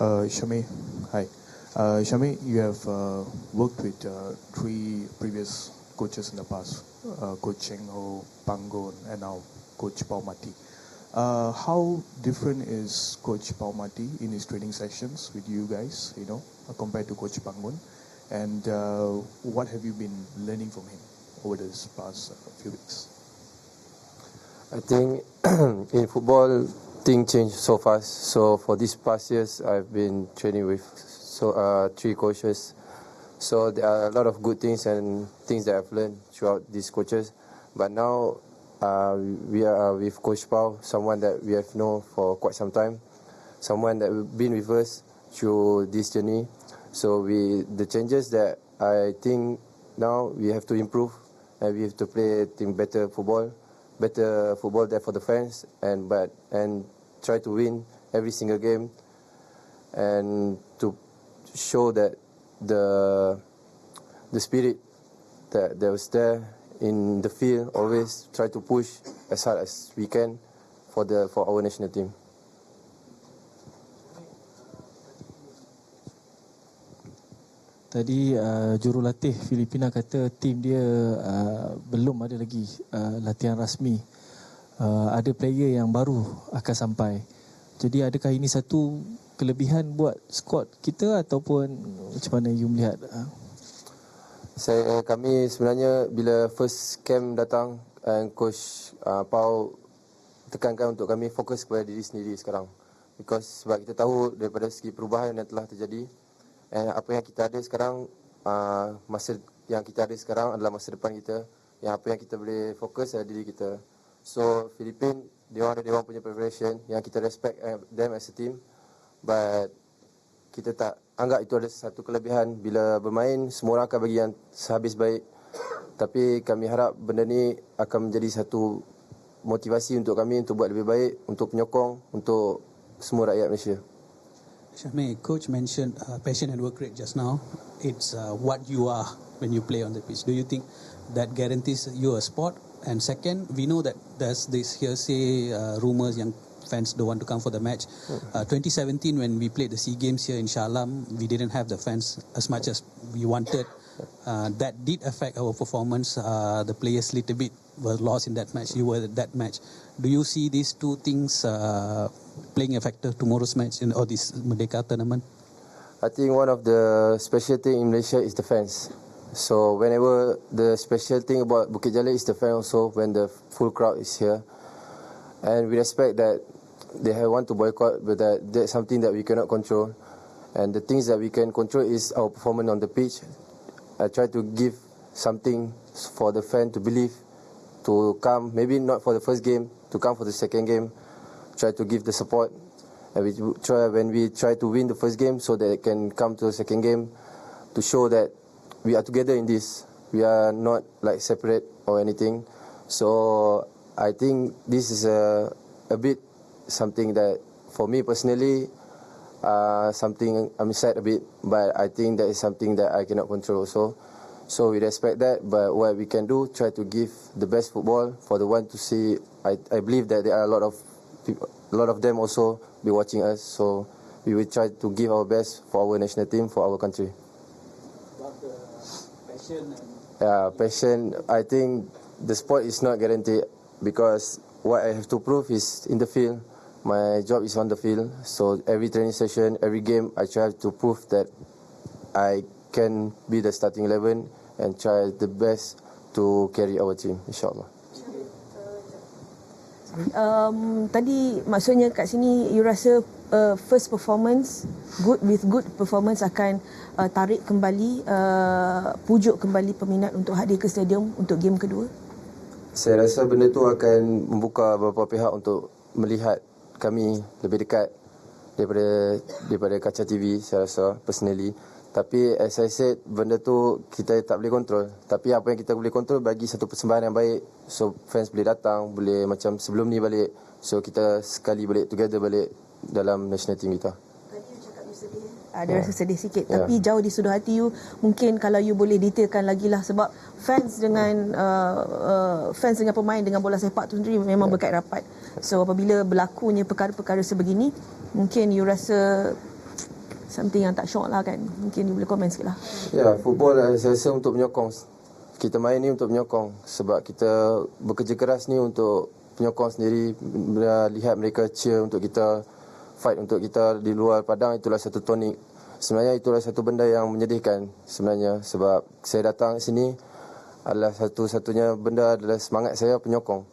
Shami, hi. Shami, you have worked with 3 previous coaches in the past, Coach Cheng Ho, Panggon, and now Coach Paumati. How different is Coach Paumati in his training sessions with you guys, compared to Coach Panggon? And what have you been learning from him over this past few weeks? I think in football, things change so fast. So for these past years, I've been training with 3 coaches. So there are a lot of good things and things that I've learned throughout these coaches. But now we are with Coach Pau, someone that we have known for quite some time, someone that has been with us through this journey. So the changes that I think now we have to improve, and we have to play better football there for the fans, and try to win every single game, and to show that the spirit that was there in the field, always try to push as hard as we can for our national team. Tadi jurulatih Filipina kata tim dia belum ada lagi latihan rasmi. Ada player yang baru akan sampai. Jadi adakah ini satu kelebihan buat squad kita ataupun macam mana you melihat? Kami sebenarnya bila first camp datang, Coach Pau tekankan untuk kami fokus kepada diri sendiri sekarang. Because sebab kita tahu daripada segi perubahan yang telah terjadi, apa yang kita ada sekarang, masa yang kita ada sekarang adalah masa depan kita. Yang apa yang kita boleh fokus adalah diri kita. So Filipina, dia orang punya preparation yang kita respect them as a team, but kita tak anggap itu ada satu kelebihan. Bila bermain, semua orang akan bagi yang sehabis baik. Tapi kami harap benda ni akan menjadi satu motivasi untuk kami untuk buat lebih baik, untuk penyokong, untuk semua rakyat Malaysia. Shami, Coach mentioned passion and work rate just now. It's what you are when you play on the pitch. Do you think that guarantees you a spot? And second, we know that there's this hearsay rumors, young fans don't want to come for the match. 2017, when we played the SEA Games here in Shah Alam, we didn't have the fans as much as we wanted. That did affect our performance. The players little bit were lost in that match. You were at that match. Do you see these two things playing a factor tomorrow's match or this Merdeka tournament? I think one of the special thing in Malaysia is the fans. So whenever the special thing about Bukit Jalil is the fans also when the full crowd is here. And we respect that they want to boycott, but that's something that we cannot control. And the things that we can control is our performance on the pitch. I try to give something for the fan to believe, to come, maybe not for the first game, to come for the second game, try to give the support. And when we try to win the first game so that they can come to the second game to show that we are together in this. We are not like separate or anything. So I think this is a bit something that for me personally, something I'm sad a bit, but I think that is something that I cannot control. So we respect that, but what we can do, try to give the best football for the one to see. I believe that there are a lot of people, a lot of them also be watching us. So we will try to give our best for our national team, for our country. About the passion. Passion. I think the sport is not guaranteed because what I have to prove is in the field. My job is on the field, so every training session, every game, I try to prove that I can be the starting 11 and try the best to carry our team, insyaAllah. Tadi maksudnya kat sini you rasa first performance with good performance akan tarik kembali, pujuk kembali peminat untuk hadir ke stadium untuk game kedua? Saya rasa benda tu akan membuka beberapa pihak untuk melihat kami lebih dekat daripada kaca TV, saya rasa personally. Tapi as I said, benda tu kita tak boleh kontrol. Tapi apa yang kita boleh kontrol, bagi satu persembahan yang baik, so fans boleh datang, boleh macam sebelum ni balik, so kita sekali balik together balik dalam national team kita. Ada rasa sedih sikit, tapi jauh di sudut hati you, mungkin kalau you boleh detailkan lagi lah, sebab fans dengan pemain dengan bola sepak tu sendiri memang berkait rapat. So apabila berlakunya perkara-perkara sebegini, mungkin you rasa something yang tak syok lah kan. Mungkin you boleh komen sikit lah. Football saya rasa untuk menyokong. Kita main ni untuk menyokong, sebab kita bekerja keras ni untuk penyokong sendiri. Lihat mereka cheer untuk kita, fight untuk kita di luar padang, itulah satu tonik. Sebenarnya itulah satu benda yang menyedihkan sebenarnya, sebab saya datang sini adalah satu-satunya benda adalah semangat saya penyokong.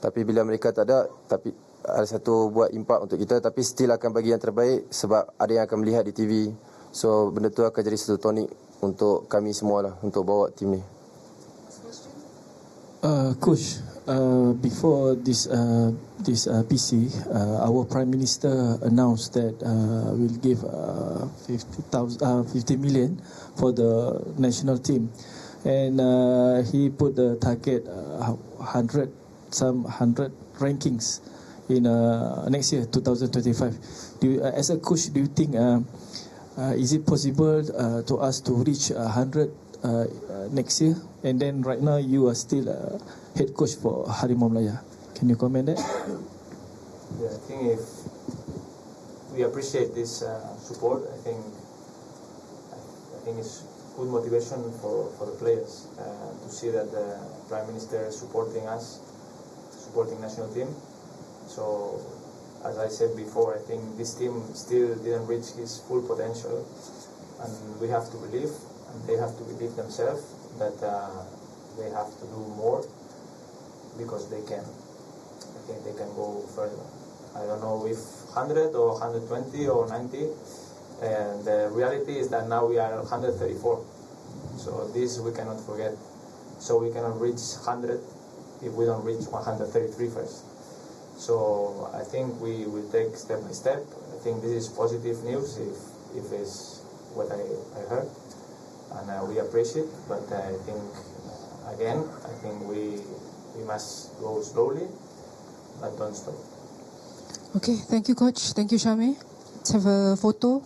Tapi bila mereka tak ada, tapi ada satu buat impak untuk kita, tapi still akan bagi yang terbaik sebab ada yang akan melihat di TV. So benda tu akan jadi satu tonik untuk kami semua lah, untuk bawa tim ni. Coach, before this PC, our Prime Minister announced that we'll give 50 million for the national team, and he put the target 100 rankings in next year 2025. As a coach, do you think is it possible to us to reach 100 next year? And then right now you are still head coach for Harimau Melaya. Can you comment that? I think if we appreciate this support, I think it's good motivation for the players to see that the Prime Minister is supporting us, supporting national team. So as I said before, I think this team still didn't reach his full potential, and we have to believe, and they have to believe themselves that they have to do more, because they can. I think they can go further. I don't know if 100 or 120 or 90, and the reality is that now we are 134. So this we cannot forget. So we cannot reach 100 if we don't reach 133 first. So I think we will take step by step. I think this is positive news if it's what I heard, and we appreciate. But I think we must go slowly, but don't stop. Okay, thank you, Coach. Thank you, Shami. Let's have a photo.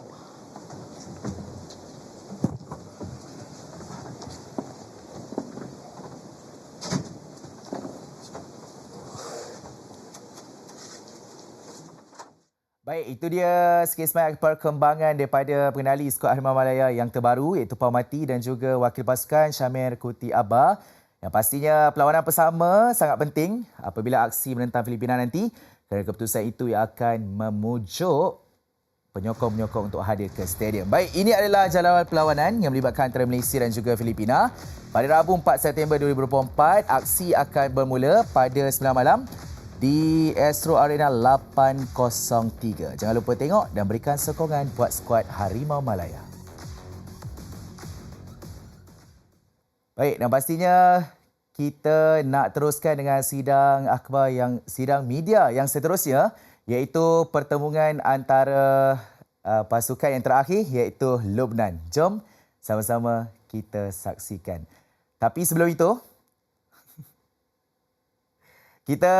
Baik, itu dia sikit sebanyak perkembangan daripada pengendali skuad Harimau Malaya yang terbaru iaitu Paumati dan juga wakil pasukan Syamir Kuti Abah. Yang pastinya perlawanan bersama sangat penting apabila aksi menentang Filipina nanti kerana keputusan itu yang akan memujuk penyokong-penyokong untuk hadir ke stadium. Baik, ini adalah jadual perlawanan yang melibatkan antara Malaysia dan juga Filipina. Pada Rabu 4 September 2024, aksi akan bermula pada 9 malam di Astro Arena 803. Jangan lupa tengok dan berikan sokongan buat skuad Harimau Malaya. Baik, dan pastinya kita nak teruskan dengan sidang akhbar sidang media yang seterusnya iaitu pertemuan antara pasukan yang terakhir iaitu Lebanon. Jom sama-sama kita saksikan. Tapi sebelum itu, kita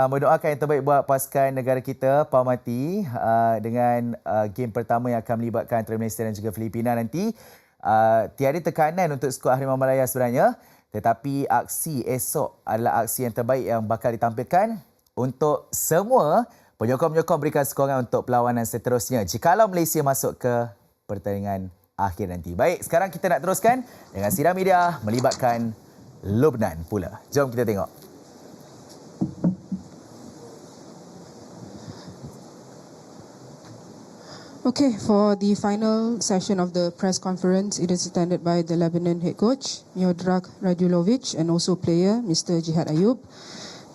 mendoakan yang terbaik buat pasukan negara kita, Paumati, dengan game pertama yang akan melibatkan antara Malaysia dan juga Filipina nanti. Tiada tekanan untuk skuad Harimau Malaya sebenarnya, tetapi aksi esok adalah aksi yang terbaik yang bakal ditampilkan untuk semua penyokong-penyokong berikan sokongan untuk perlawanan seterusnya jikalau Malaysia masuk ke pertandingan akhir nanti. Baik, sekarang kita nak teruskan dengan sidang media melibatkan Lebanon pula. Jom kita tengok. Okay, for the final session of the press conference, it is attended by the Lebanon head coach, Miodrag Radulovic, and also player, Mr. Jihad Ayub.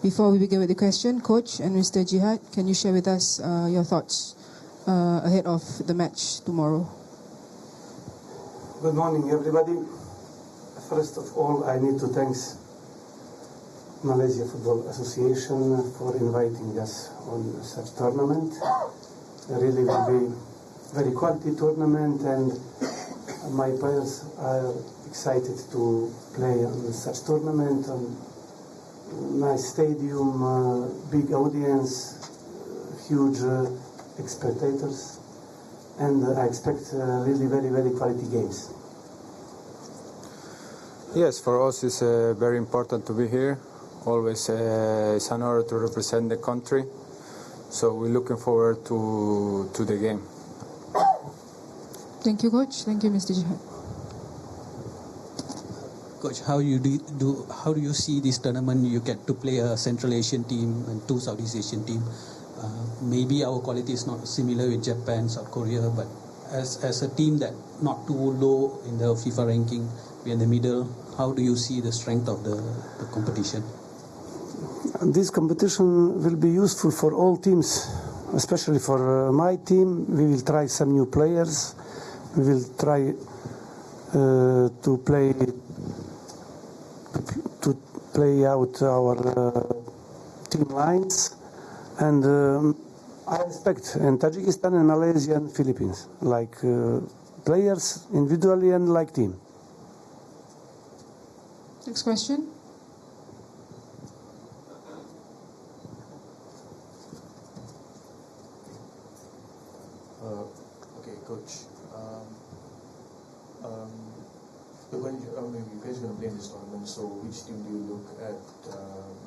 Before we begin with the question, Coach and Mr. Jihad, can you share with us your thoughts ahead of the match tomorrow? Good morning, everybody. First of all, I need to thank Malaysia Football Association for inviting us on such tournament. It really will be very quality tournament, and my players are excited to play on such tournament on nice stadium, big audience, huge spectators, and I expect really very quality games. Yes, for us it's very important to be here. Always it's an honor to represent the country. So we're looking forward to the game. Thank you, Coach. Thank you, Mr. Jihad. Coach, how do you see this tournament? You get to play a Central Asian team and two Southeast Asian team. Maybe our quality is not similar with Japan, South Korea, but as a team that not too low in the FIFA ranking, we're in the middle. How do you see the strength of the competition? This competition will be useful for all teams, especially for my team. We will try some new players. We will try to play out our team lines, and I expect in Tajikistan and Malaysia and Philippines, like players individually and like team. Next question. Okay, Coach. When you guys are going to play in this tournament, so which team do you look at?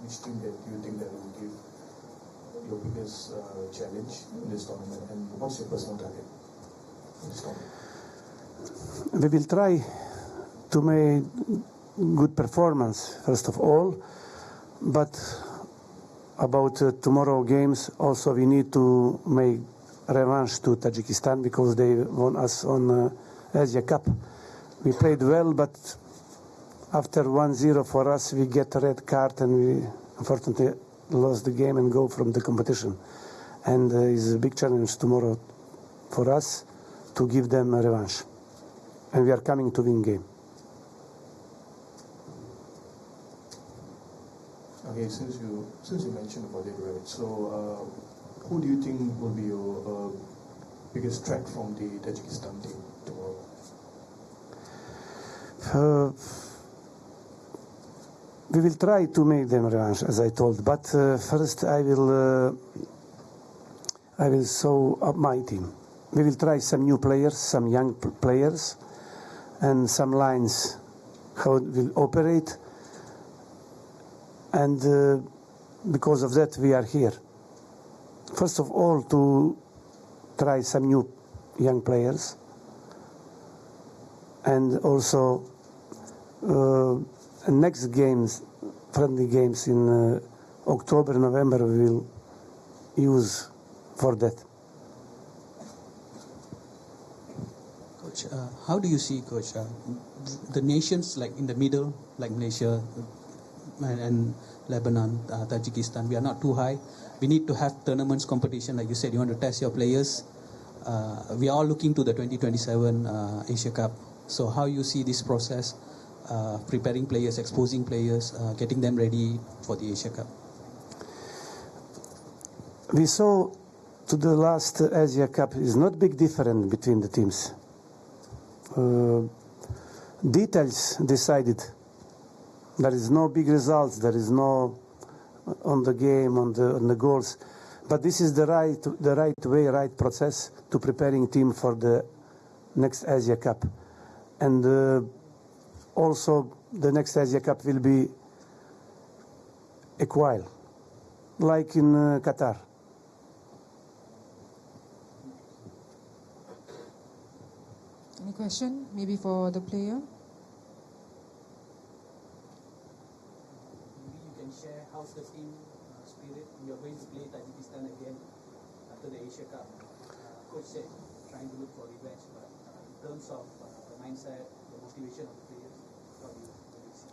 Which team that you think that will give your biggest challenge in this tournament, and what's your personal target in this tournament? We will try to make good performance first of all, but about tomorrow games also we need to make revanche to Tajikistan because they won us on Asia Cup. We played well, but after 1-0 for us, we get a red card and we unfortunately lost the game and go from the competition. And it's a big challenge tomorrow for us to give them a revanche. And we are coming to win game. Okay, since you mentioned about it, right? So, who do you think will be your biggest threat from the Tajikistan team tomorrow? We will try to make them revanche, as I told. But first, I will show up my team. We will try some new players, some young players, and some lines how it will operate. And because of that, we are here. First of all, to try some new young players. And also next games, friendly games in October, November, we will use for that. Coach, how do you see, Coach, the nations like in the middle, like Malaysia and Lebanon, Tajikistan, we are not too high. We need to have tournaments, competition, like you said, you want to test your players. We are all looking to the 2027 Asia Cup. So how you see this process, preparing players, exposing players, getting them ready for the Asia Cup? We saw to the last Asia Cup is not big difference between the teams. Details decided. There is no big results. There is no on the game, on the goals. But this is the right way, right process to preparing team for the next Asia Cup. And also the next Asia Cup will be equal, like in Qatar. Any question? Maybe for the player? Maybe you can share how's the team spirit. You are going to play Tajikistan again after the Asia Cup. Coach said trying to look for revenge, but in terms of the mindset, the motivation of the players, what do you see?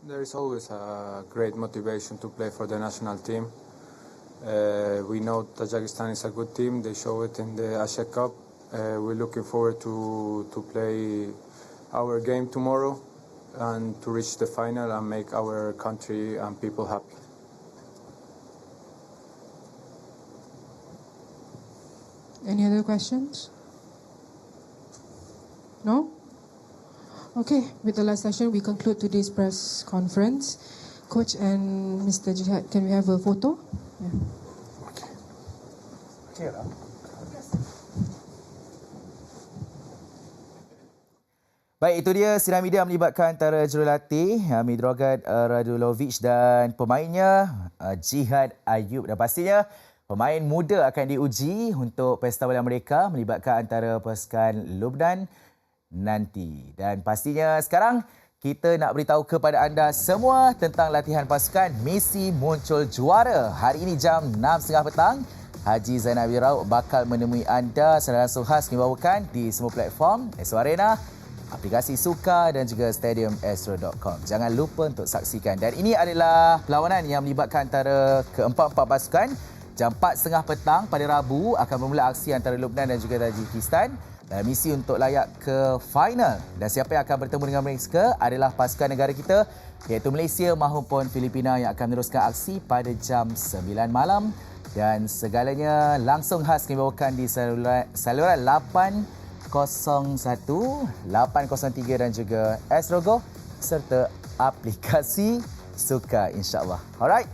There is always a great motivation to play for the national team. We know Tajikistan is a good team. They show it in the Asia Cup. We're looking forward to play our game tomorrow and to reach the final and make our country and people happy. Any other questions? No? Okay, with the last session, we conclude today's press conference. Coach and Mr. Jihad, can we have a photo? Yeah. Okay. Baik, itu dia sidang media melibatkan antara jurulatih Mitrogan Radulovic dan pemainnya Jihad Ayub. Dan pastinya pemain muda akan diuji untuk Pestabola Merdeka melibatkan antara pasukan Lebanon nanti. Dan pastinya sekarang kita nak beritahu kepada anda semua tentang latihan pasukan misi muncul juara. Hari ini jam 6.30 petang, Haji Zainal Wirau bakal menemui anda secara langsung khas dibawakan di semua platform Astro Arena, aplikasi Sooka dan juga stadium astro.com. Jangan lupa untuk saksikan. Dan ini adalah perlawanan yang melibatkan antara keempat-empat pasukan. Jam 4.30 petang pada Rabu akan bermula aksi antara Lebanon dan juga Tajikistan dalam misi untuk layak ke final. Dan siapa yang akan bertemu dengan mereka adalah pasukan negara kita, iaitu Malaysia maupun Filipina yang akan meneruskan aksi pada jam 9 malam. Dan segalanya langsung khas dibawakan di saluran 801, 803 dan juga Astro Go serta aplikasi Sooka, insya-Allah. Alright.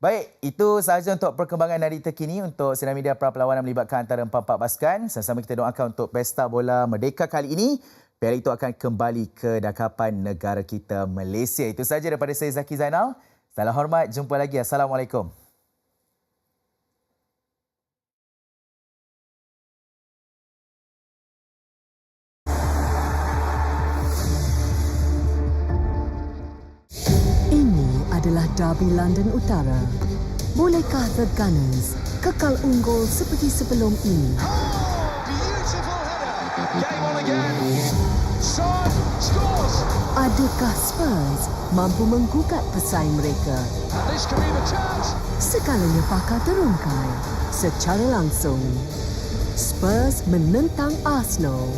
Baik, itu sahaja untuk perkembangan Nadi terkini untuk sidang media pra-perlawanan melibatkan antara empat-empat pasukan. Sama-sama kita doakan untuk Pestabola Merdeka kali ini, piala itu akan kembali ke dakapan negara kita Malaysia. Itu sahaja daripada saya Zaki Zainal. Salam hormat, jumpa lagi. Assalamualaikum. Adalah derby London Utara. Bolehkah The Gunners kekal unggul seperti sebelum ini? Adakah Spurs mampu menggugat pesaing mereka? Segalanya bakal terungkai secara langsung. Spurs menentang Arsenal.